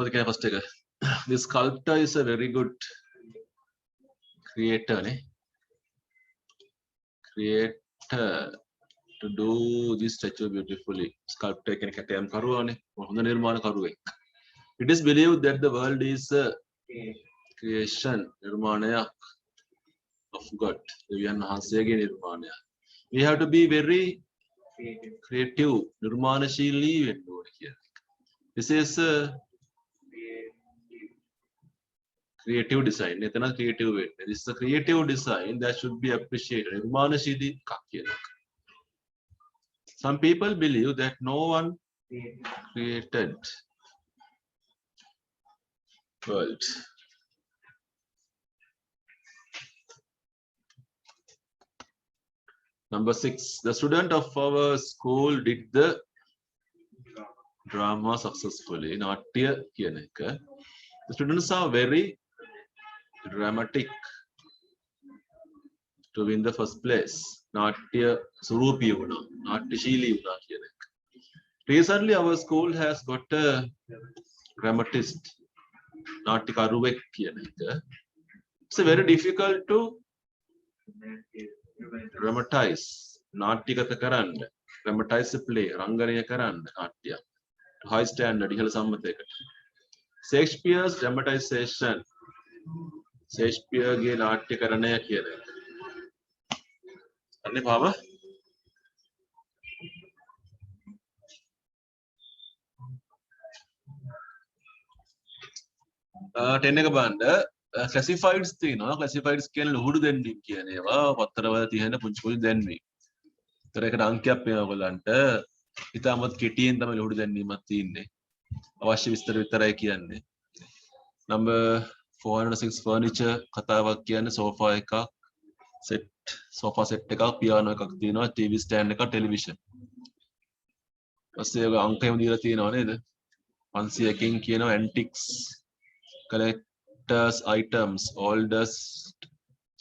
Okay, first take. This sculptor is a very good creator, ne? Creator to do this statue beautifully. Sculptor can katam karuane, hona nirmana karuwe. It is believed that the world is a creation, nirmanaya of God. We have to be very creative, nirmanashili. This is a creative design. Creative way. This is a creative design that should be appreciated. Nirmanashili kakya. Some people believe that no one created world. Number 6, the student of our school did the drama successfully. Natya kiyaneka. The students are very dramatic to win the first place. Natya Surupi Una, Natya Shili Una kiyaneka. Recently, our school has got a dramatist, Natya Karuvek kiyaneka. It's very difficult to dramatize. Natya Kata Karanda. Dramatize a play. Rangaraya Karanda. Natya. High standard. Shakespeare's dramatization. Shakespeare ge Natya Karanaya kiyana. Anne bhava? Teneka banda classifieds තියෙනවා. Classifieds කියන්නේ ලුහුඩු දැන්වීම කියන ඒවා පත්තරවල තියෙන පුංචි පුංචි දැන්වීම්. ඒතර ඒකට අංකයක් වෙනවා ඔයගලන්ට. ඉතාමත් කෙටියෙන් තමයි ලුහුඩු දැන්වීමක් තියෙන්නේ. අවශ්‍ය විස්තර විතරයි කියන්නේ. Number 406 furniture කතාවක් කියන්නේ සෝෆා එකක්, sofa set එකක්, piano එකක් තියෙනවා, TV stand එකක්, television. ඊපස්සේ ඔය අංක එහෙම දීලා තියෙනවා නේද? 500කින් කියනවා antiques, collectors items, oldest,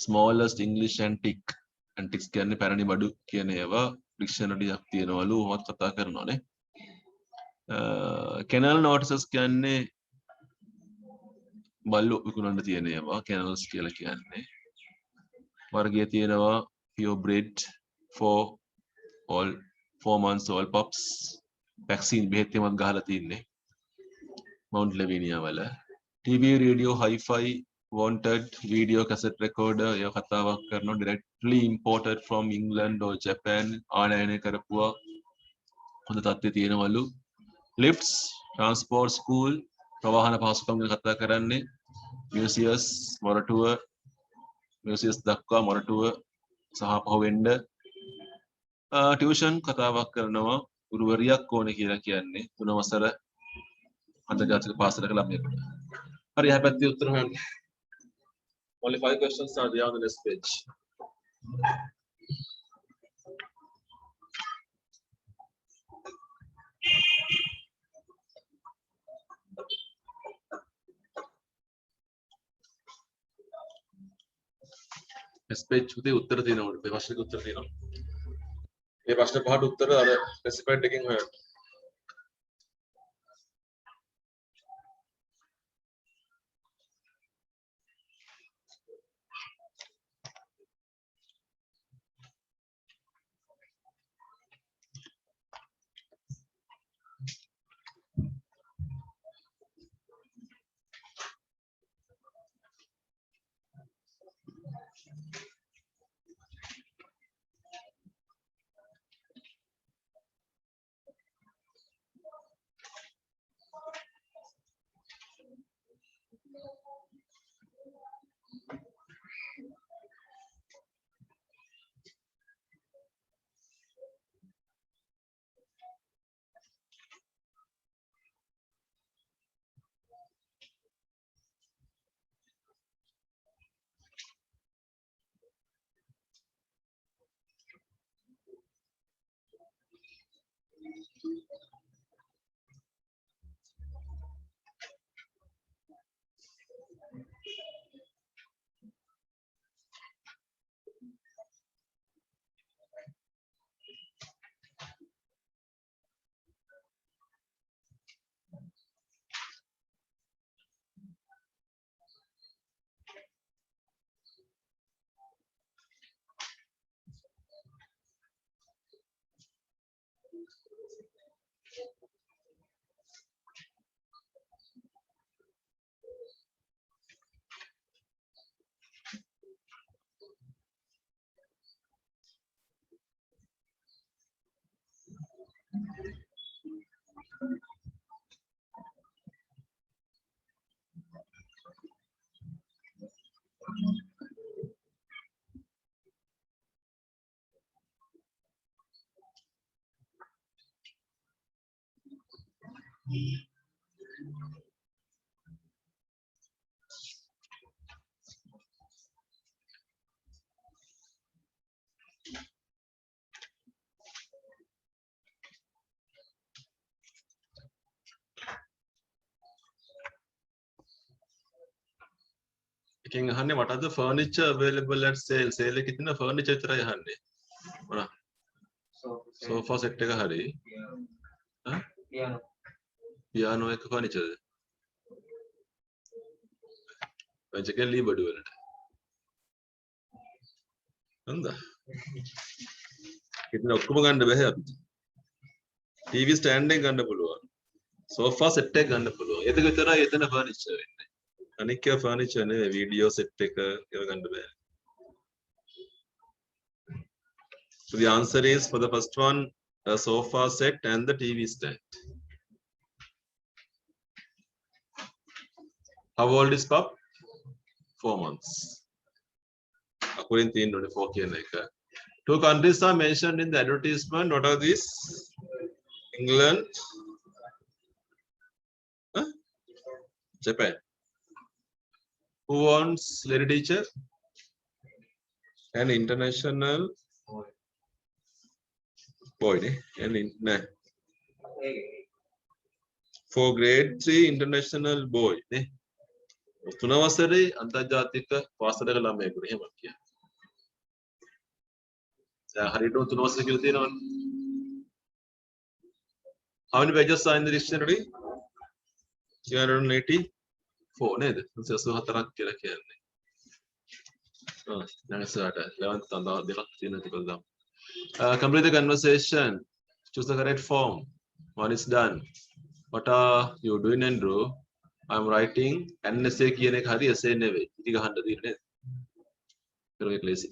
smallest English antique. Antiques කියන්නේ පැරණි බඩු කියන ඒවා dictionary එකක් තියෙනවලු ඔහොත් කතා කරනවානේ. Canal notices කියන්නේ බල්ලු විකුණන්න තියෙන ඒවා canals කියලා කියන්නේ. වර්ගය තියෙනවා pure bred for all 4 months old pups. vaccine බෙහෙත් එකක් ගහලා තින්නේ. Mount Lavinia වල. TV, radio, hi-fi, wanted, video cassette recorder ඒවා කතාවක් කරනවා directly imported from England or Japan ආනයනය කරපුවා හොඳ තත්ත්වයේ තියෙනවලු. Lifts, transport, school, ප්‍රවාහන පහසුකම් ගැන කතා කරන්නේ. Museums, මොරටුව, museums දක්වා මොරටුව සහ පහුවෙන්න. Tuition කතාවක් කරනවා. ගුරුවරියක් ඕනේ කියලා කියන්නේ 3 වසර අන්තර්ජාතික පාසලක ළමයෙකුට. හරි එහා පැත්තේ උත්තර හොයන්න. Only 5 questions are there on the next page. next page උදේ උත්තර දෙනවලු. මේ ප්‍රශ්නෙට උත්තර දෙනවා. මේ ප්‍රශ්න පහට උත්තර අර ස්පෙસિෆයිඩ් එකකින් හොයන්න. Again, honey, what are the furniture available at sale? Sale like कितना furniture इतना है honey? बड़ा sofa set का हरी, हाँ? Piano. Piano एक furniture है. वैसे क्या ली बड़ी वाला? अंदा. कितना ඔක්කොම ගන්න බෑ අපිට. TV stand එක ගන්න පුළුවන්. Sofa set එක ගන්න පුළුවන්. ඒක විතරයි එතන furniture වෙන්නේ. අනික furniture නෙවෙයි video set එක ඒව ගන්න බෑ. So the answer is for the first one, a sofa set and the TV stand. How old is pup? 4 months. According to 24 කියන එක. Two countries are mentioned in the advertisement. What are these? England, huh? Japan. Who wants lady teacher? An international boy, nah. For grade 3 international boy, ne. තුන වසරේ අන්තර්ජාතික පාසලක ළමයෙකුට එහෙම කියනවා. දැන් හරියටම තුන වසර කියලා තියෙනවනේ. How many pages are in the dictionary? 384 නේද? 184ක් කියලා කියන්නේ. දැන් ඉස්සරහට 11th තව දෙකක් තියෙනවා ටිකක් දාමු. Complete the conversation. Choose the correct form. One is done. What are you doing, Andrew? I'm writing an essay කියන එක හරි essay නෙවෙයි. ඉතින් ගහන්න තියෙන්නේ නේද? ඒක lazy.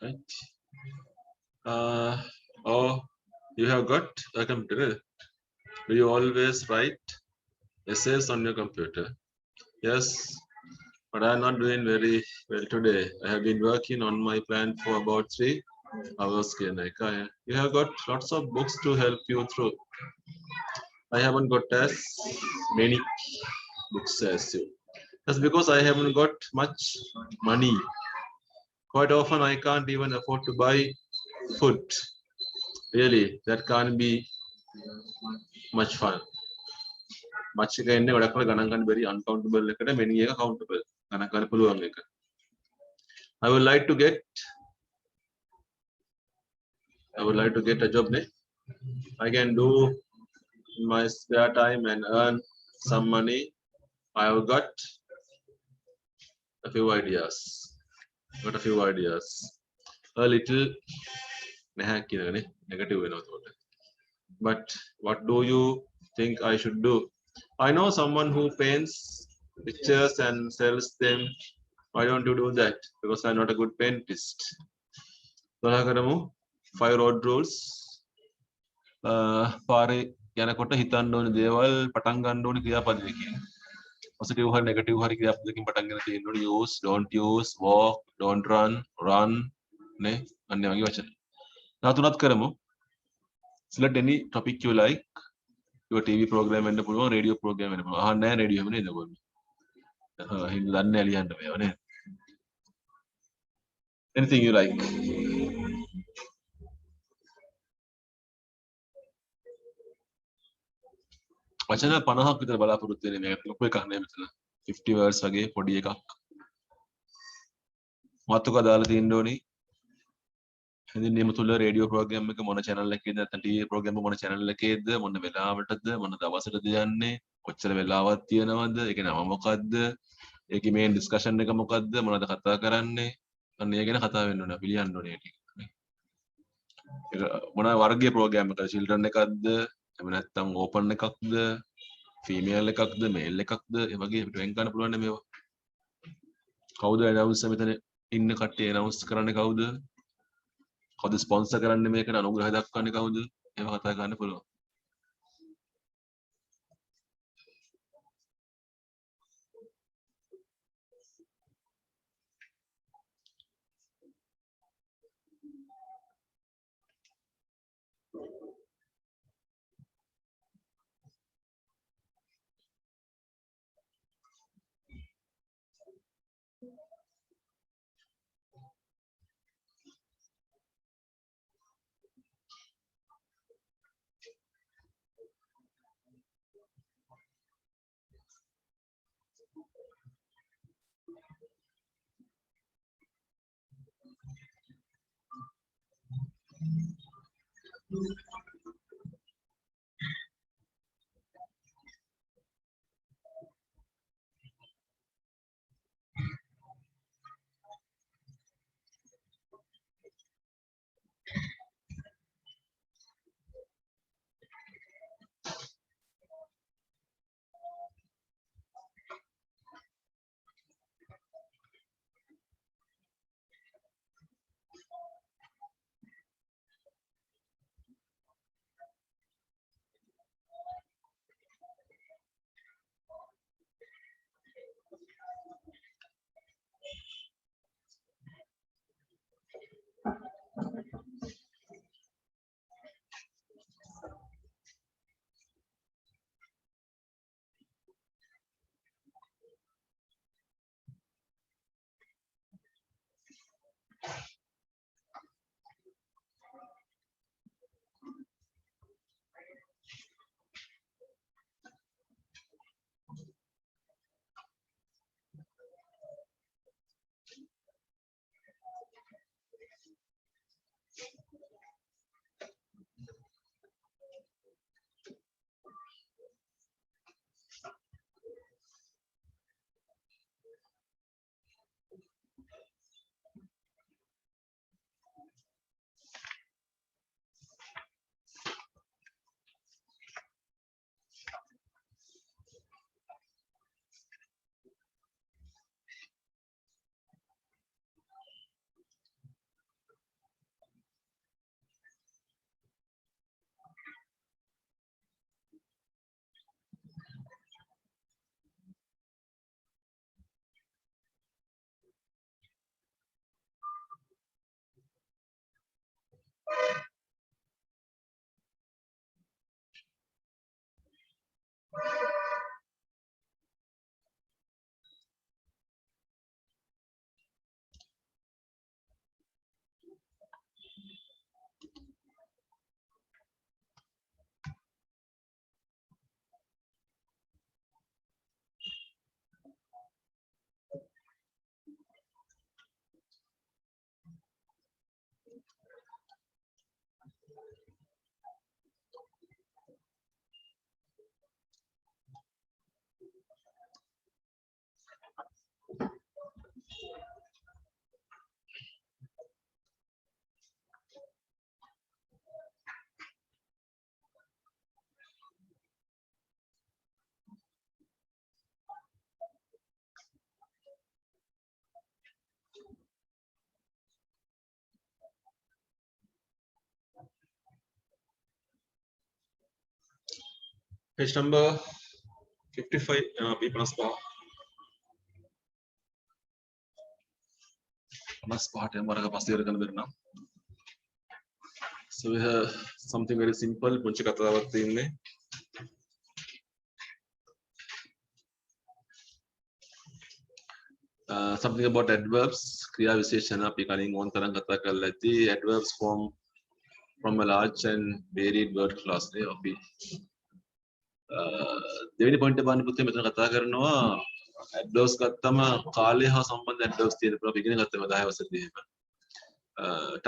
Right. Oh, you have got a computer. Do you always write essays on your computer? Yes, but I'm not doing very well today. I have been working on my plan for about 3 hours. You have got lots of books to help you through. I haven't got as many books as you. That's because I haven't got much money. Quite often I can't even afford to buy food. Really, that can't be much fun. Much again, very uncountable, many accountable. I would like to get a job. I can do in my spare time and earn some money. I have got a few ideas. A little negative. But what do you think I should do? I know someone who paints pictures and sells them. Why don't you do that? Because I'm not a good paintist. 5 road rules. පාරේ යනකොට හිතන්න ඕනේ දේවල් පටන් ගන්න ඕනේ ක්‍රියාපදයකින්. positive හරි negative හරි ක්‍රියාපදයකින් පටන් ගන්න තියෙන්න ඕනේ. use, don't use, walk, don't run, run නේ අන්න වගේ වචන. නා තුනත් කරමු. select any topic you like. your TV program වෙන්න පුළුවන්, radio program වෙන්න පුළුවන්. අහන්නේ නැහැ radio එහෙම නේද ඔයගොල්ලෝ? හින්දා දන්නේ නැහැ ලියන්න මේව නේද? anything you like. වචන 50ක් විතර බලාපොරොත්තු වෙන්නේ මේක ලොකු එකක් නේ මෙතන 50 words වගේ පොඩි එකක් මාතෘකා දාලා තියෙන්න ඕනි ඉතින් නියම තුල රේඩියෝ ප්‍රෝග්‍රෑම් එක මොන channel එකේද නැත්නම් TV ප්‍රෝග්‍රෑම් එක මොන channel එකේද මොන වෙලාවටද මොන දවසටද යන්නේ කොච්චර වෙලාවක් තියෙනවද ඒකේ නම මොකද්ද ඒකේ මේන් ඩිස්කෂන් එක මොකද්ද මොනවද කතා කරන්නේ අන්න ඒ ගැන කතා වෙන්න ඕනේ අපි ලියන්න ඕනේ ඒක මොන වර්ගයේ ප්‍රෝග්‍රෑම් එකද children එකක්ද එහෙම නැත්නම් ඕපන් එකක්ද ෆීමේල් එකක්ද මේල් එකක්ද ඒ වගේ අපිට වෙන් කරන්න පුළුවන් නේ මේවා කවුද ඇනවුන්ස් මෙතන ඉන්න කට්ටිය ඇනවුන්ස් කරන්නේ කවුද කවුද ස්පොන්සර් කරන්නේ මේකට අනුග්‍රහය දක්වන්නේ කවුද ඒවා කතා කරන්න පුළුවන් Page number 55. Plus part. So we have something very simple. Something about adverbs. Kriya Visheshana අපි කලින් ඕන තරම් කතා කරලා ඇති. Adverbs form from a large and varied word class නේ අපි. දෙවෙනි point එක බලන්න පුතේ මෙතන කතා කරනවා adverbs ගත්තම කාලය හා සම්බන්ධ adverbs තියෙන ප්‍රොෆ ඉගෙන ගත්තම 10 වසරේදී එහෙම.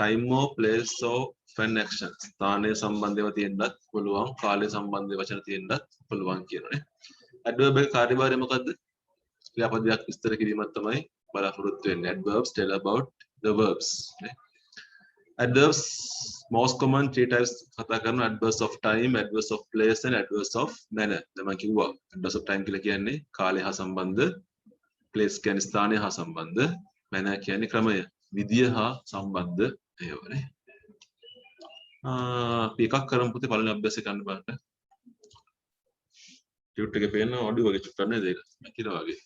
Time or place or fan action. ස්ථානයේ සම්බන්ධව තියෙන්නත් පුළුවන්, කාලය සම්බන්ධව වචන තියෙන්නත් පුළුවන් කියනනේ. Adverb එකේ කාර්යභාරය මොකද්ද? ක්‍රියාපදයක් විස්තර කිරීමක් තමයි බලාපොරොත්තු වෙන්නේ. Adverbs tell about the verbs. Adverbs most common three types කතා කරනවා. Adverbs of time, adverbs of place and adverbs of manner. දැන් මම කිව්වා adverbs of time කියලා කියන්නේ කාලය හා සම්බන්ධ, place කියන්නේ ස්ථානය හා සම්බන්ධ, manner කියන්නේ ක්‍රමය, විදිය හා සම්බන්ධ ඒවනේ. අපි එකක් කරමු පුතේ පළවෙනි අභ්‍යාසය කරන්න බලන්න. ටියුට් එකේ පේන ඔඩියෝ වගේ චුට්ටක් නේද ඒක? කියලා වගේ.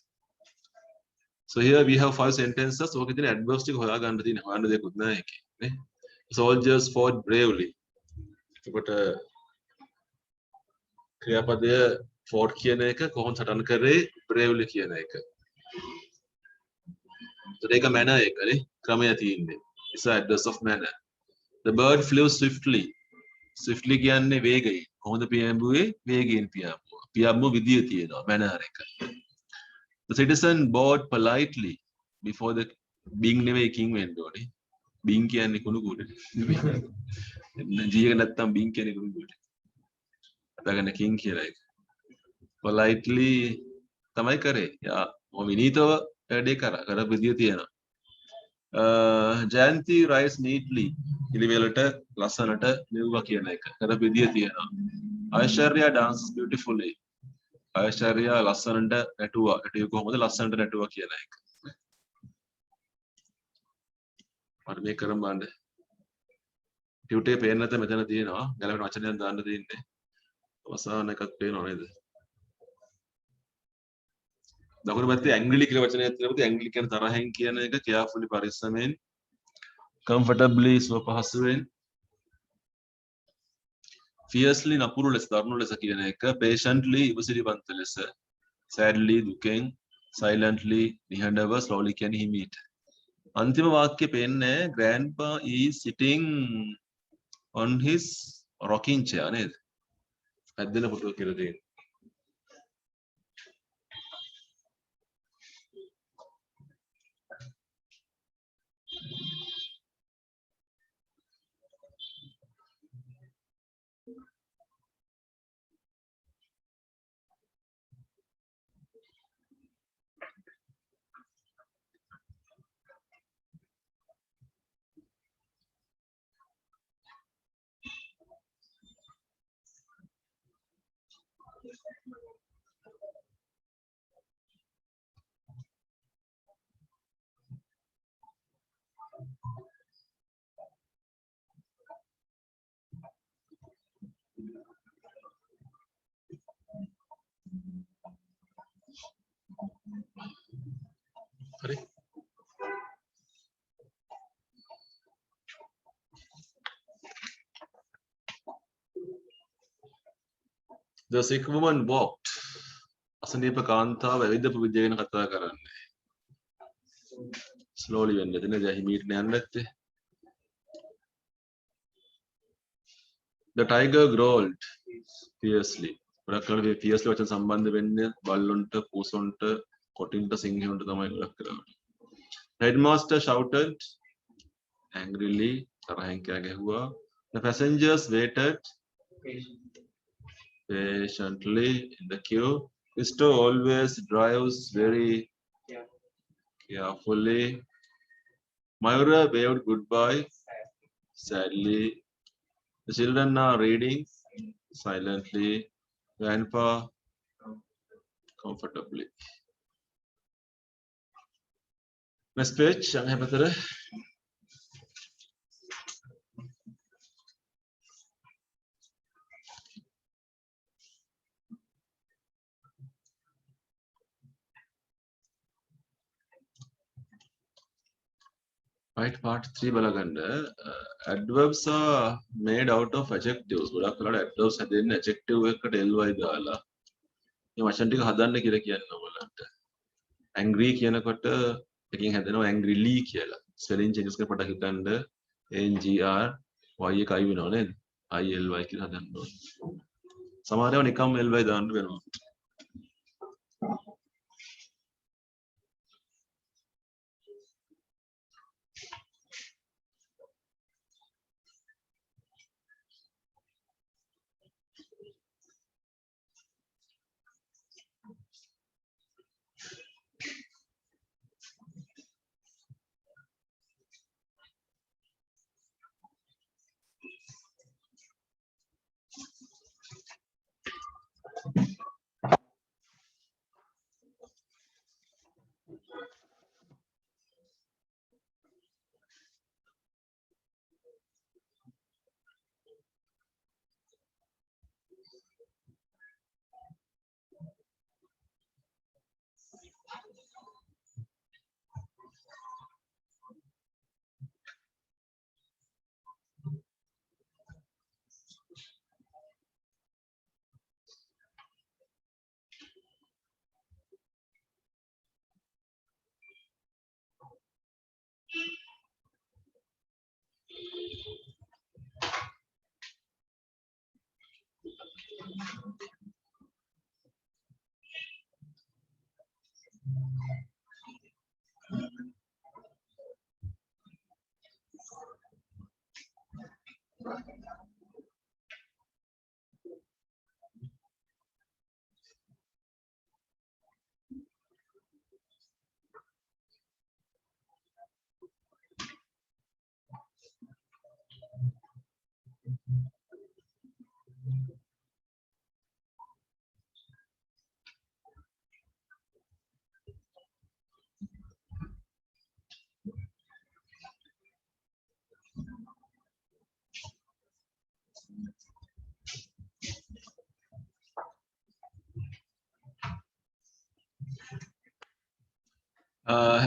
So here we have 5 sentences. Okay, then adverbs ටික හොයාගන්න තියෙන හොයන්න දෙයක්වත් නැහැ ඒකේ නේ. Soldiers fought bravely. එතකොට ක්‍රියාපදය fought කියන එක කොහොමද සටන් කරේ bravely කියන එක. So ඒක manner එක නේ ක්‍රමය තියෙන්නේ. It's a adverb of manner. The bird flew swiftly. Swiftly කියන්නේ වේගයෙන්. කොහොමද පියාඹුවේ? වේගයෙන් පියාඹුවා. පියාඹුව විදිය තියෙනවා manner එක. The citizen bowed politely before the being නෙවෙයි king වෙන්න ඕනේ. being කියන්නේ කුණු කුඩ. ජීයක නැත්තම් being කියන්නේ කුණු කුඩ. අපගන්න king කියලා එක. politely තමයි කරේ. යා විනීතව වැඩේ කරා. කර විදිය තියෙනවා. Jayanti writes neatly. ඉලිවලට ලස්සනට ලියුවා කියන එක. කර විදිය තියෙනවා. Aishwarya dances beautifully. Aishwarya ලස්සනට නැටුවා. නැටුවේ කොහොමද ලස්සනට නැටුවා කියන එක. මම මේක කරන් බලන්න. ටියුටේ පේන්නේ නැත්නම් මෙතන තියෙනවා. ගැලපෙන වචනයක් දාන්න තියෙන්නේ. අවසාන එකක් පේනව නේද? දකුණු පැත්තේ angrily කියලා වචනයක් තියෙනවා. පුතේ angrily කියන තරහෙන් කියන එක carefully පරිස්සමෙන් comfortably සුව පහසුවෙන් fiercely නපුරු ලෙස දරුණු ලෙස කියන එක patiently ඉවසිලිවන්ත ලෙස sadly දුකෙන් silently නිහඬව slowly කියන්නේ හිමීට අන්තිම වාක්‍යය පේන්නේ grandpa is sitting on his rocking chair නේද ඇද්දෙන පුටුව කියලා තියෙනවා හරි The sick woman walked. අසනීප කාන්තාව ඇවිදපු විදිය ගැන කතා කරන්නේ. Slowly වෙන්නේ නැතිනේ දැන් හිමීට යන්නේ නැත්තේ. The tiger growled fiercely. ගොඩක් කරලා fiercely වචන සම්බන්ධ වෙන්නේ බල්ලොන්ට, පූසොන්ට, කොටින්ට, සිංහයන්ට තමයි ගොඩක් කරන්නේ. Headmaster shouted angrily. තරහෙන් කෑ ගැහුවා. The passengers waited patiently in the queue. Mr. always drives very carefully. Mayura waved goodbye sadly. The children are reading silently. Grandpa comfortably. Next page. Yang betul. Right, part 3 balaganda. Adverbs are made out of adjectives. ගොඩක් වෙලාවට adverbs හැදෙන්නේ adjective එකකට ly දාලා. මේ වචන ටික හදන්න කියලා කියන්නේ ඔයගලන්ට. Angry කියනකොට එකකින් හැදෙනවා angrily කියලා. Spelling changes එක පොඩ්ඩක් හිතන්න. ANGR y එක i වෙනව නේද? ILY කියලා හදන්න ඕනේ. සමහර ඒවා නිකම්ම ly දාන්න වෙනවා.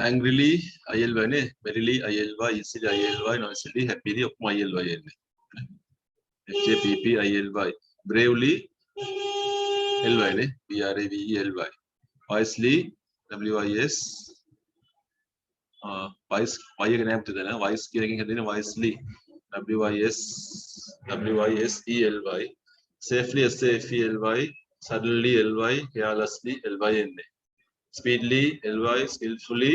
Angrily ILY නේ, merrily ILY, easily ILY, noisily happily ඔක්කොම ILY එන්නේ. HAPP ILY, bravely LY නේ, BRAVELY, wisely WIS, wise y එක නෑ පුතේ දැන් wise කියන එකෙන් හැදෙන්නේ wisely WISELY, safely SAFELY, suddenly LY, carelessly LY එන්නේ. Speedily LY, skillfully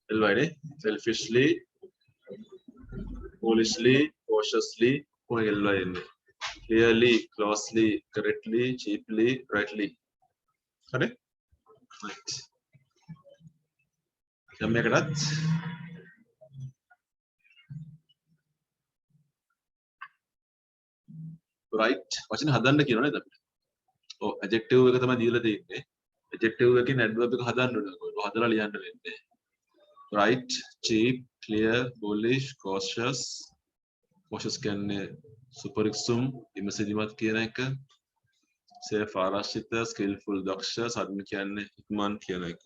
LY නේ, selfishly, foolishly, cautiously LY එන්නේ. Clearly, closely, correctly, cheaply, rightly. හරි? Right. දැන් මේකටත් right වචන හදන්න කියනවා නේද අපිට? ඔව් adjective එක තමයි දීලා තියෙන්නේ. adjective එකකින් adverb එක හදන්න ඕනේ. ඔයගොල්ලෝ හදලා ලියන්න වෙන්නේ. Right, cheap, clear, bullish, cautious. Cautious කියන්නේ සුපරික්සුම්, විමසිලිමත් කියන එක. safe ආරක්ෂිත, skillful දක්ෂ, sudden කියන්නේ ඉක්මන් කියන එක.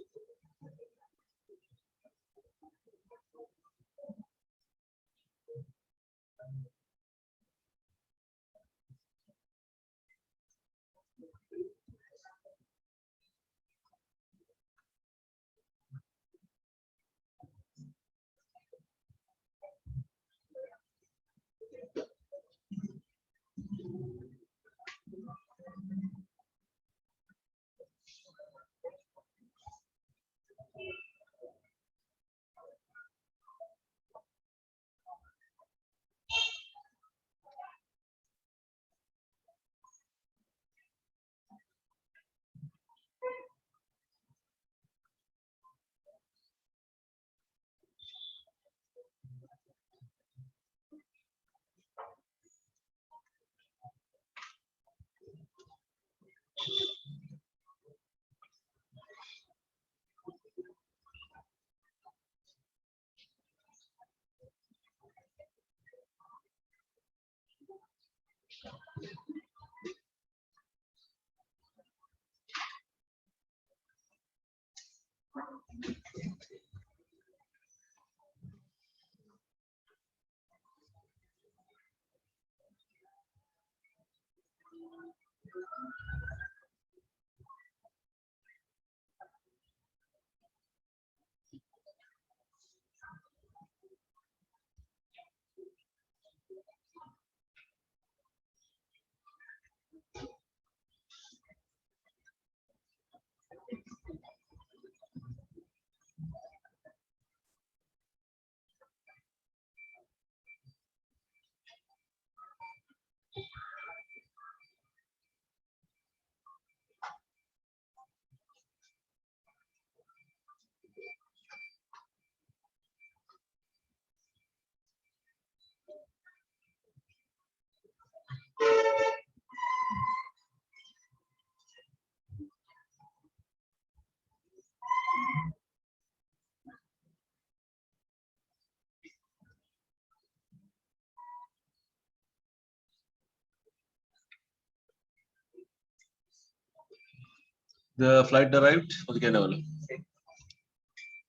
The flight arrived.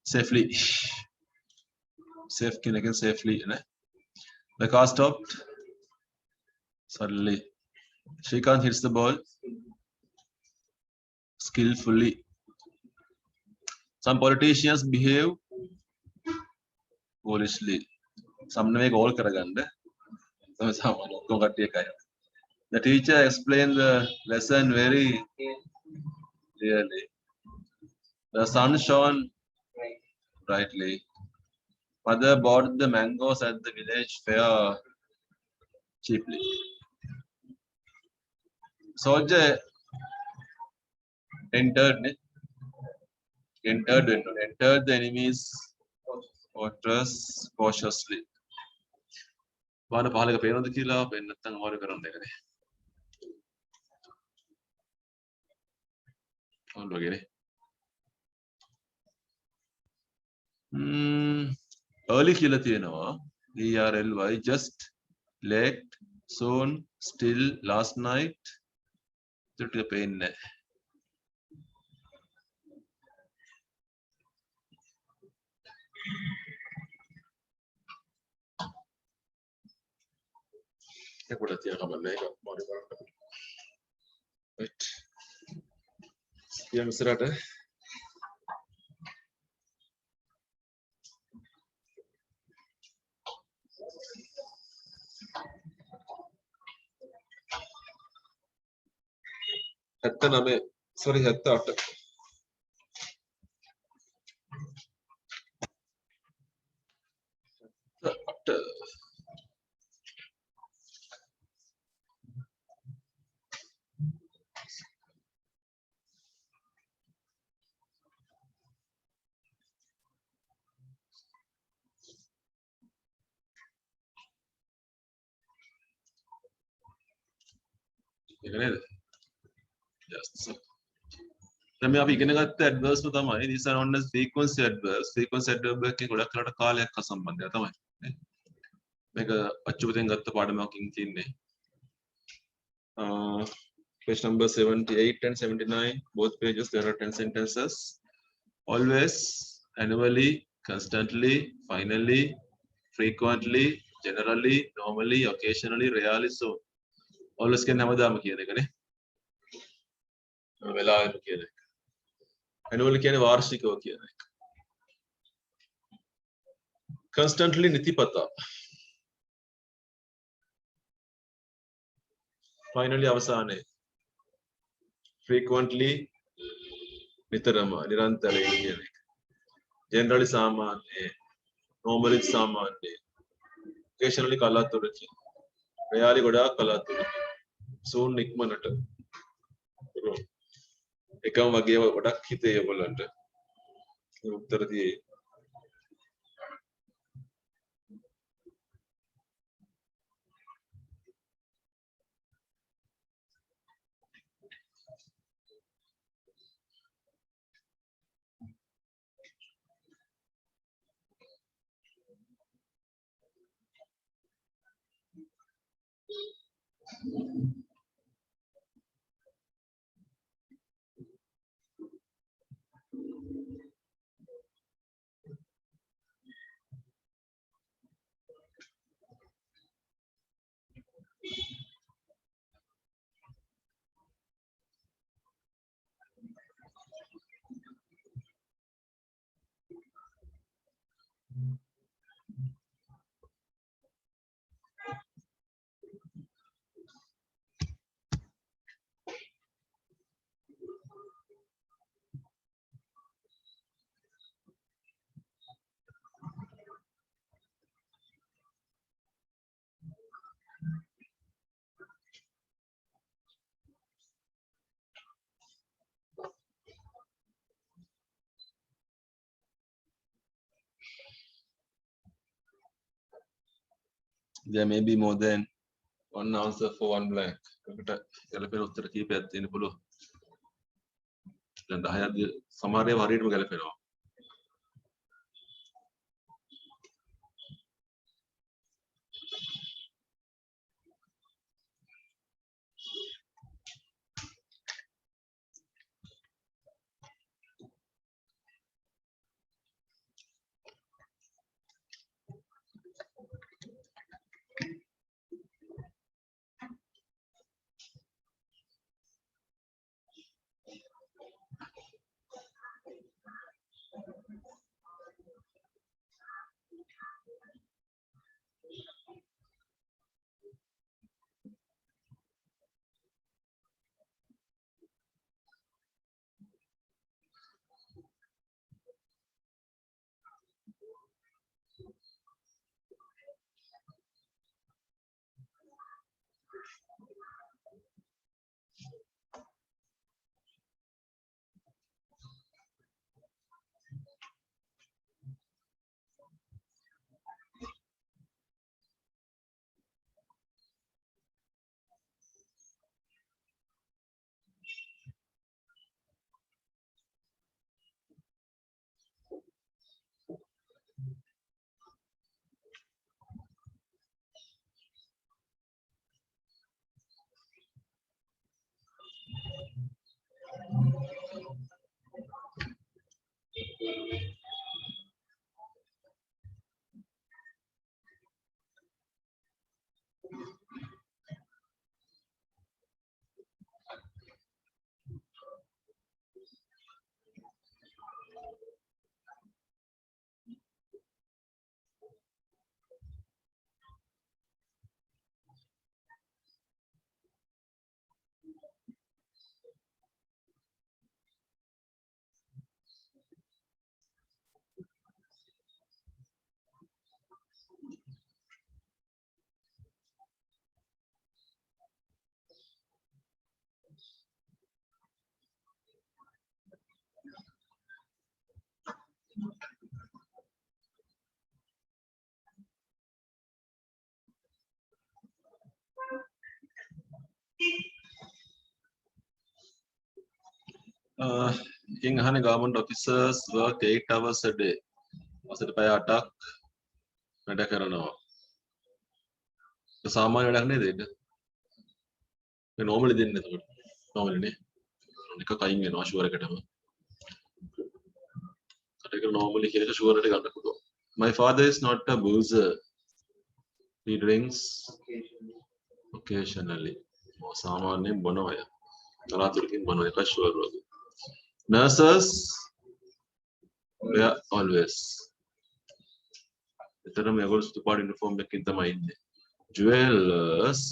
Safely. Safe again safely. The car stopped. Suddenly, Shrikant hits the ball skillfully. Some politicians behave foolishly. Some make all karaganda. The teacher explained the lesson very clearly. The sun shone brightly. Mother bought the mangoes at the village fair cheaply. Soldier entered the enemy's fortress cautiously. One of the pain of the killer, and nothing more around there. Early killer ERLY just late, soon, still, last night. The pain. Right. Yeah, Mr. Rata. Sorry, Yes. Then we have adverbs for the these are known as frequency adverbs. Frequency adverb के गुड़ा करना काल एक का संबंध है तमाम. मैं का अच्छे बतें गत्त पाड़ में किंग तीन ने. Page number 78 and 79, both pages there are 10 sentences. Always, annually, constantly, finally, frequently, generally, normally, occasionally, rarely. So, always के नाम दाम किया देखा ने. वेला किया देखा. Annually के ने वार्षिक हो किया देखा. Constantly नीति पता. Finally අවසානයේ. Frequently නිතරම නිරන්තරයෙන් කියන එක. Generally සාමාන්‍ය. Normally සාමාන්‍ය. Occasionally කලාතුරකින්. Rarely ගොඩාක් කලාතුරකින්. Soon ඉක්මනට. එකම වගේ ගොඩක් හිතේ ඔයගොල්ලන්ට. උත්තර දියේ. There may be more than one answer for one blank. ගැලපෙන උත්තර කීපයක් තියෙන පුළුවන්. දැන් 10ක් සමහර ඒවා හරියටම ගැලපෙනවා. ඉතින් අහන්නේ government officers work 8 hours a day. මාසෙට පැය 8ක් වැඩ කරනවා. ඒක සාමාන්‍ය වැඩක් නේද ඒක? ඒක normally දෙන්නේ එතකොට. normally නේ. එක කයින් වෙනවා sure එකටම. ඒක normally කියන එක sure එකට ගන්න පුළුවන්. My father is not a boozer. He drinks occasionally. සාමාන්‍යයෙන් බොනවා අය. කලාතුරකින් බොනවා එක sure වගේ. Nurses, they are always. එතරම් මේගොල්ලෝ සුදු පාට යුනිෆෝම් එකකින් තමයි ඉන්නේ. Jewelers,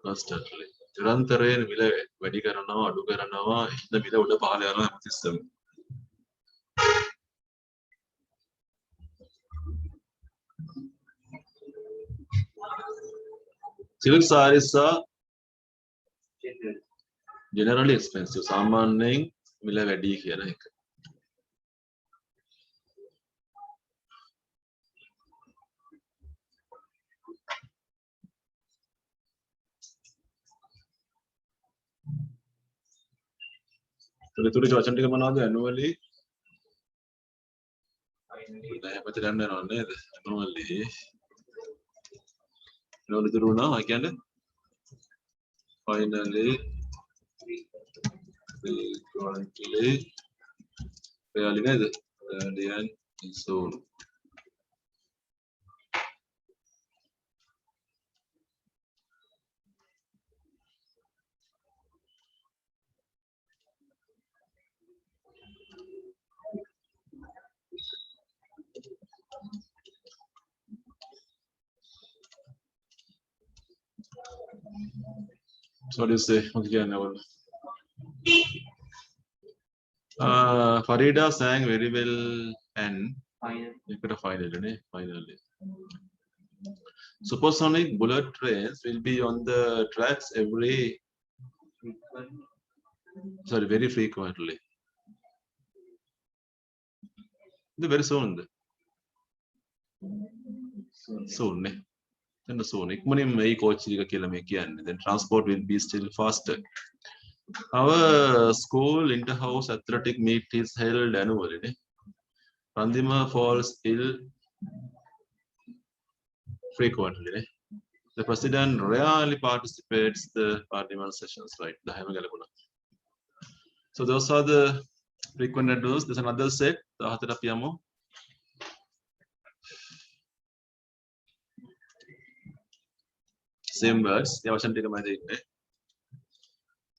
constantly. නිරන්තරයෙන් මිල වැඩි කරනවා අඩු කරනවා ඉන්න මිල උඩ පහළ යනවා හැමතිස්සෙම. Silk sarees are generally expensive. සාමාන්‍යයෙන් මිල වැඩි කියන එක. තුරු වචන ටික මොනවද annually? දැන් අපිට ගන්න යනවා නේද? annually. annually තුරු නා කියන්නේ finally frequently rarely නේද? rarely and soon. So what do you say? Again, Farida sang very well and finally. Supersonic bullet trains will be on the tracks very frequently. Very soon. soon ne and soon ikmanim මේ coach එක කියලා මේ කියන්නේ then transport will be still faster. Our school inter-house athletic meet is held annually ne Randima falls ill frequently ne? The president rarely participates the parliament sessions, right? So those are the frequent address. There's another set. Same words.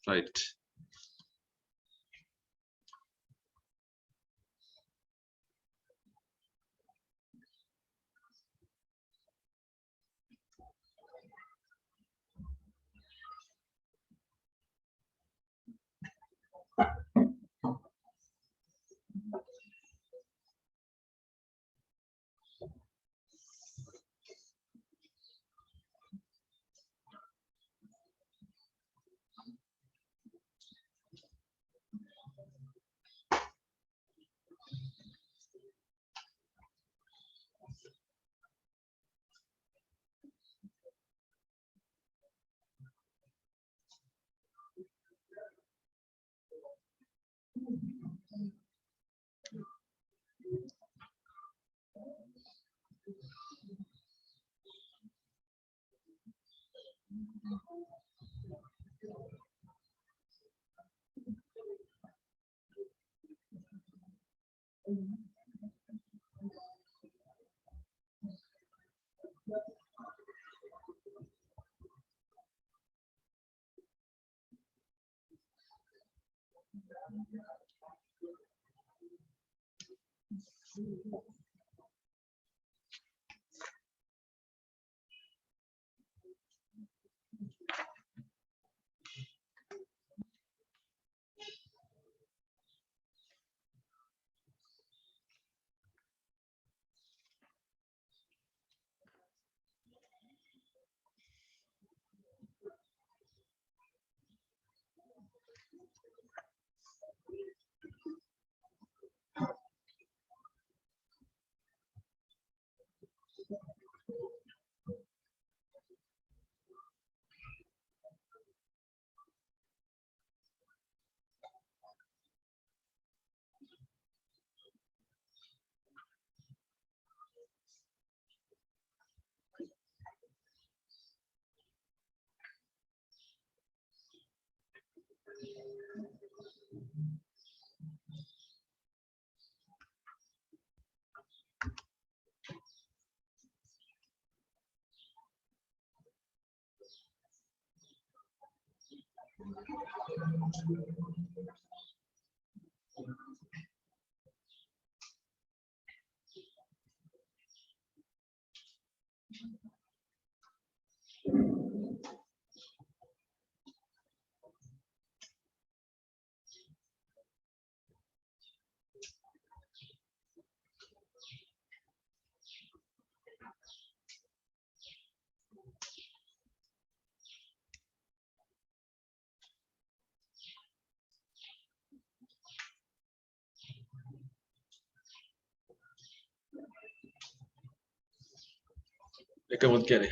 Right.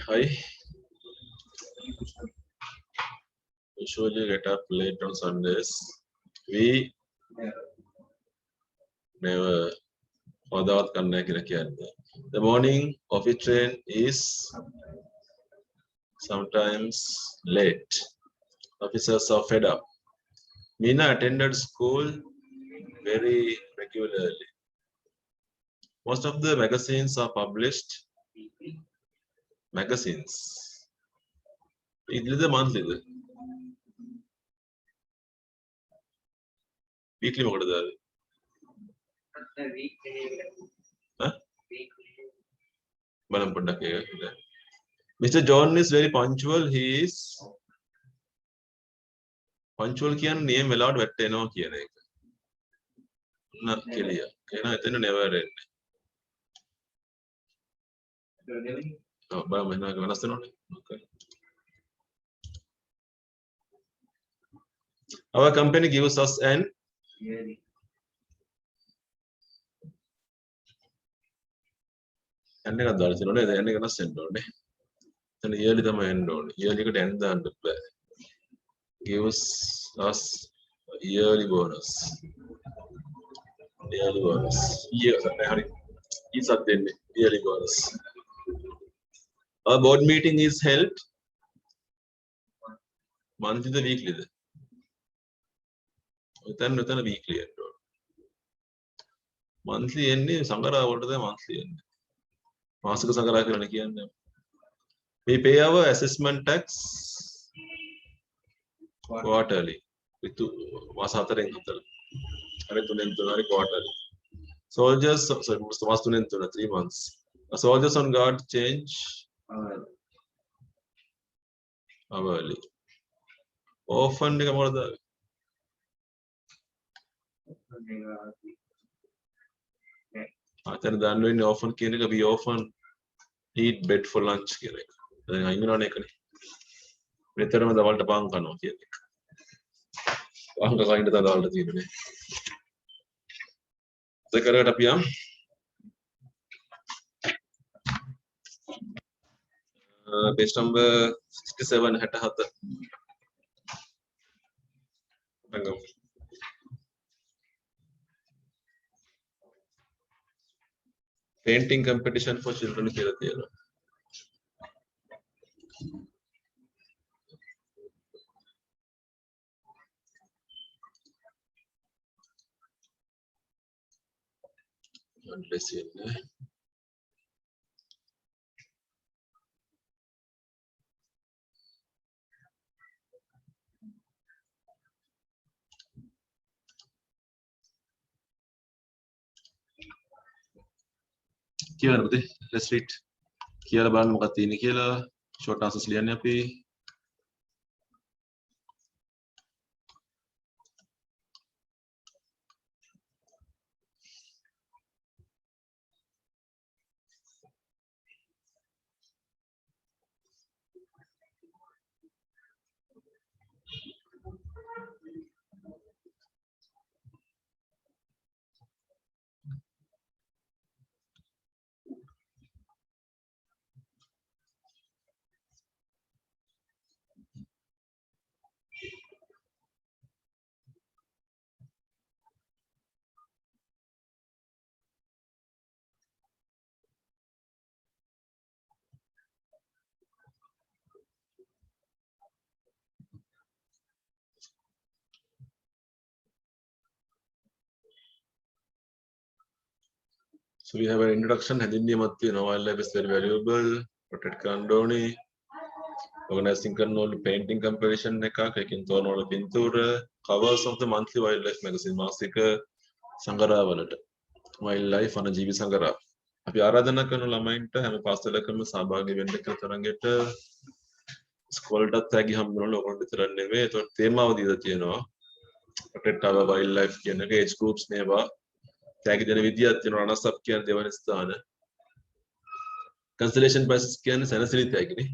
Hi. Usually get up late on Sundays. We never the morning office train is sometimes late. Officers are fed up. Meena attended school very regularly. Most of the magazines are published. Magazines. Is the monthly? Weekly huh? Mr. John is very punctual. He is punctual. Kian name allowed vetteno kiyana එක. Na clear. Kena එතන never end. Oh, බලමු එහෙනම් වෙනස් වෙනවනේ. Okay. Our company gives us an and එකක් දාලා තියෙනවා නේද? and එක වෙනස් වෙන්න ඕනේ. එතන yearly තමයි එන්න ඕනේ. yearly එකට n දාන්න බෑ. gives us yearly bonus. Yearly bonus. Year hari isat denne yearly bonus. Our board meeting is held monthly the weekly the. එතන weekly එන්න ඕනේ. monthly එන්නේ සංගරාවටද monthly එන්නේ. මාසික සංගරා කියලා කියන්නේ. We pay our assessment tax quarterly. Itu මාස 4න් 4. අර 3න් 3 හරි quarterly. Soldiers, sorry, මාස 3න් 3 3 months. Soldiers on guard change hourly. Often එක මොකද? අතන දාන්න වෙන්නේ often කියන එක we often eat bread for lunch කියන එක. දැන් අයින් වෙනවනේ ඒකනේ. මෙතරම දවල්ට පාන් කනවා කියන එක. පාන් කයින්ද දවල්ට තියෙන්නේ. දෙකකට අපි යම් page number 67 67 හංගමු. Painting competition for children කියලා තියෙනවා. Let's see. කියවන්න පුතේ. Let's read. කියලා බලන්න මොකක්ද තියෙන්නේ කියලා. short answers ලියන්නේ අපි. So we have an introduction. හැඳින්වීමක් තියෙනවා. Wildlife is very valuable. Protect කරන්න ඕනේ. Organizing කරන ඕනේ painting competition එකක්. ඒකෙන් තෝරන ඕනේ පින්තූර. Covers of the monthly wildlife magazine. මාසික සංගරාවලට. Wildlife වනජීවි සංගරා. අපි ආරාධනා කරන ළමයින්ට හැම පාසලකම සහභාගී වෙන්න කියලා තරඟෙට ස්කෝලටත් තෑගි හම්බුනොත් ඔයගොල්ලෝ විතරක් නෙමෙයි. ඒතකොට තේමාව දීලා තියෙනවා. Protect our wildlife කියන එක age groups මේවා තෑගි දෙන විදියක් තියෙනවා. runners up කියන්නේ දෙවන ස්ථාන. consolation prizes කියන්නේ සැනසිලි තෑගිනේ.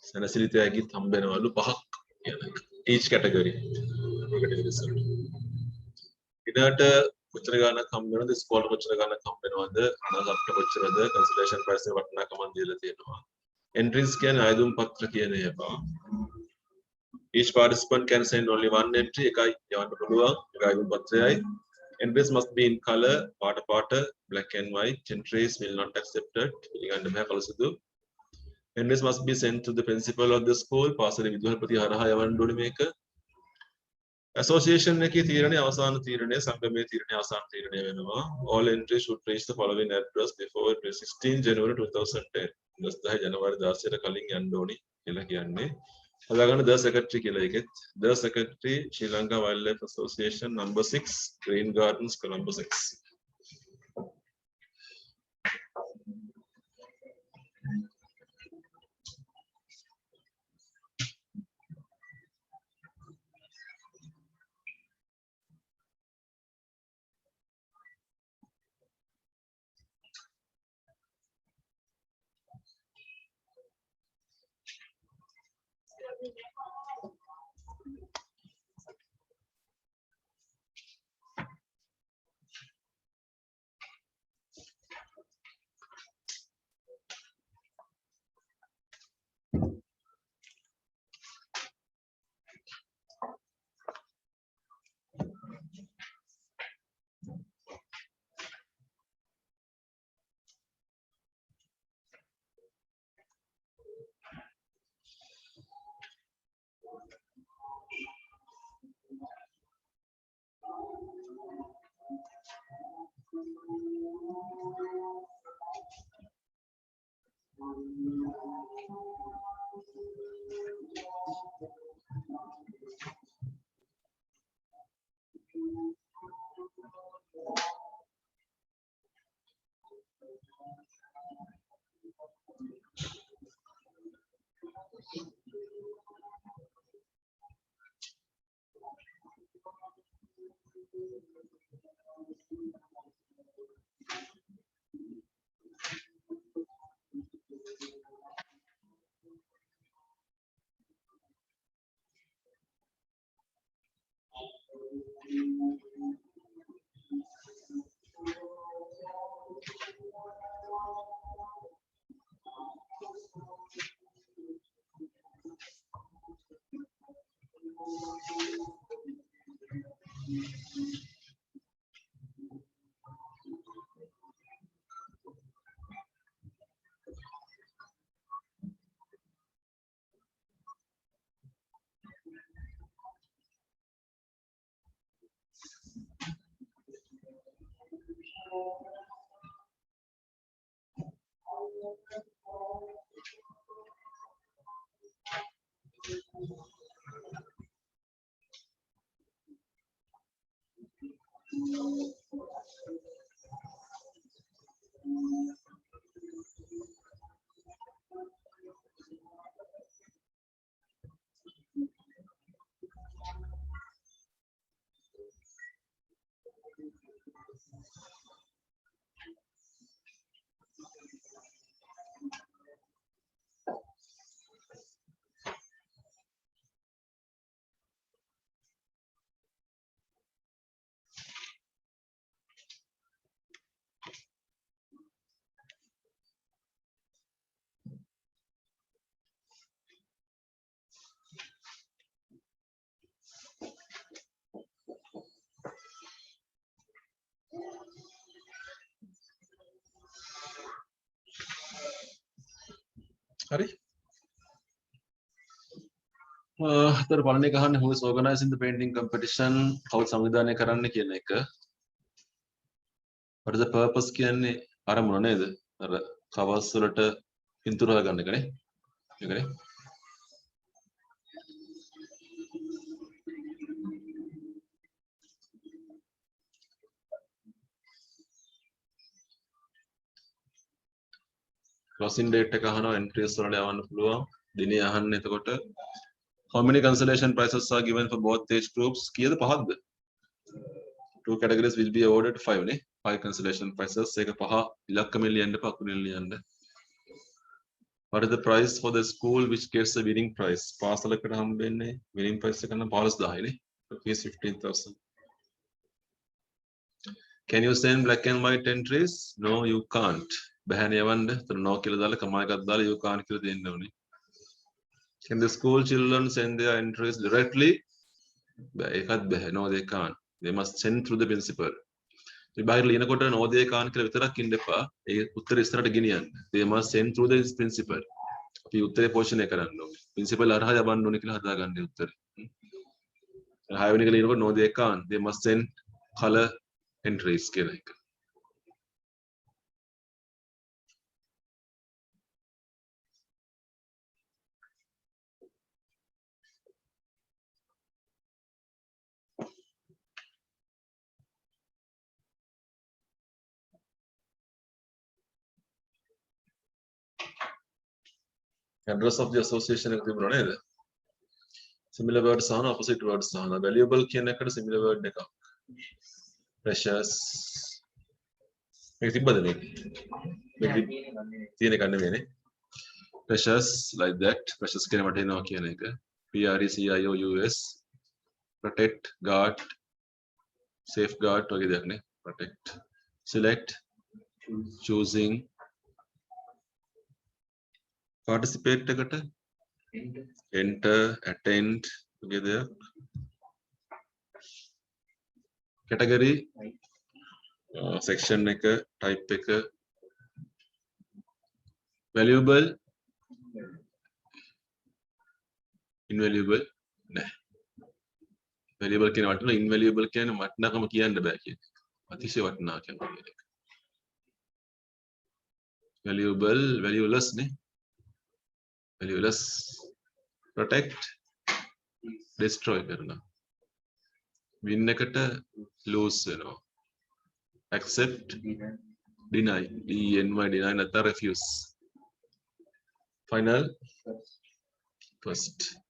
සැනසිලි තෑගිත් හම්බ වෙනවලු 5ක් කියන එක. each category. ඊට කොච්චර ගාණක් හම්බ වෙනවද? ස්කෝලට කොච්චර ගාණක් හම්බ වෙනවද? runners up කොච්චරද? consolation prize එක වටිනාකමක් දීලා තියෙනවා. entries කියන්නේ ආයුධම් පත්‍ර කියන ඒවා. Each participant can send only one entry. එකයි යවන්න පුළුවන්. එක ආයුධම් පත්‍රයයි. Entries must be in color, part, black and white. Entries will not accepted. ඉගන්න බෑ කලසුදු. Entries must be sent to the principal of the school. පාසලේ විදුහල්පති හරහා යවන්න ඕනේ මේක. Association එකේ තීරණය අවසාන තීරණය සංගමයේ තීරණය අවසාන තීරණය වෙනවා. All entries should reach the following address before 16 January 2010. 10 ජනවාරි 16ට කලින් යන්න ඕනේ කියලා කියන්නේ. හදාගන්න the secretary කියලා එකෙත් the secretary Sri Lanka Wildlife Association number 6 Green Gardens Colombo 6. Hari? तर බලන්නේ කහන්නේ who is organizing the painting competition? කවුද සංවිධානය කරන්න කියන එක. What is the purpose කියන්නේ අරමුණ නේද? අර කවර්ස් වලට පින්තූර හදගන්න එකනේ. ඒකනේ. Closing date එක අහනවා entries වලට යවන්න පුළුවන්. දිනේ අහන්න එතකොට how many consolation prizes are given for both age groups? කීයද පහක්ද? Two categories will be awarded 5 නේ. 5 consolation prizes. ඒක පහ ඉලක්කමෙන් ලියන්න එපා අකුණෙන් ලියන්න. What is the prize for the school which gets the winning prize? පාසලකට හම්බෙන්නේ winning prize එක නම් 15000 නේ. Rupees 15000. Can you send black and white entries? No, you can't. බෑනේ යවන්න. ඒතර no කියලා දාලා කමා එකක් දාලා you can't කියලා දෙන්න ඕනේ. Can the school children send their entries directly? ඒකත් බෑ. No, they can't. They must send through the principal. විභාගෙට ලියනකොට no they can't කියලා විතරක් ඉන්න එපා. ඒ උත්තර ඉස්සරහට ගෙනියන්න. They must send through the principal. අපි උත්තරේ පෝෂණය කරන්න ඕනේ. principal අරහා යවන්න ඕනේ කියලා හදාගන්න උත්තරේ. 6 වෙනි එක ලියනකොට no they can't. They must send color entries කියලා එක. Address of the association එක තිබුණා නේද? Similar words සහ opposite words සහ valuable කියන එකට similar word එකක්. Precious මේක තිබ්බද මේක? තියෙන එක නෙවෙයිනේ. Precious like that. Precious කියන මට එනවා කියන එක. PRECIOUS protect, guard, safeguard වගේ දෙයක් නේ. Protect. Select, choosing. Participate එකට enter, attend වගේ දෙයක්. Category section එක type එක valuable invaluable නෑ. valuable කියන වටිනා invaluable කියන්නේ වටිනාකම කියන්න බෑ කියන එක. අතිශය වටිනා කියන එක. valuable valueless නේ. valueless protect destroy කරනවා. win එකට lose වෙනවා. Accept, deny, deny නැත්නම් refuse. Final first.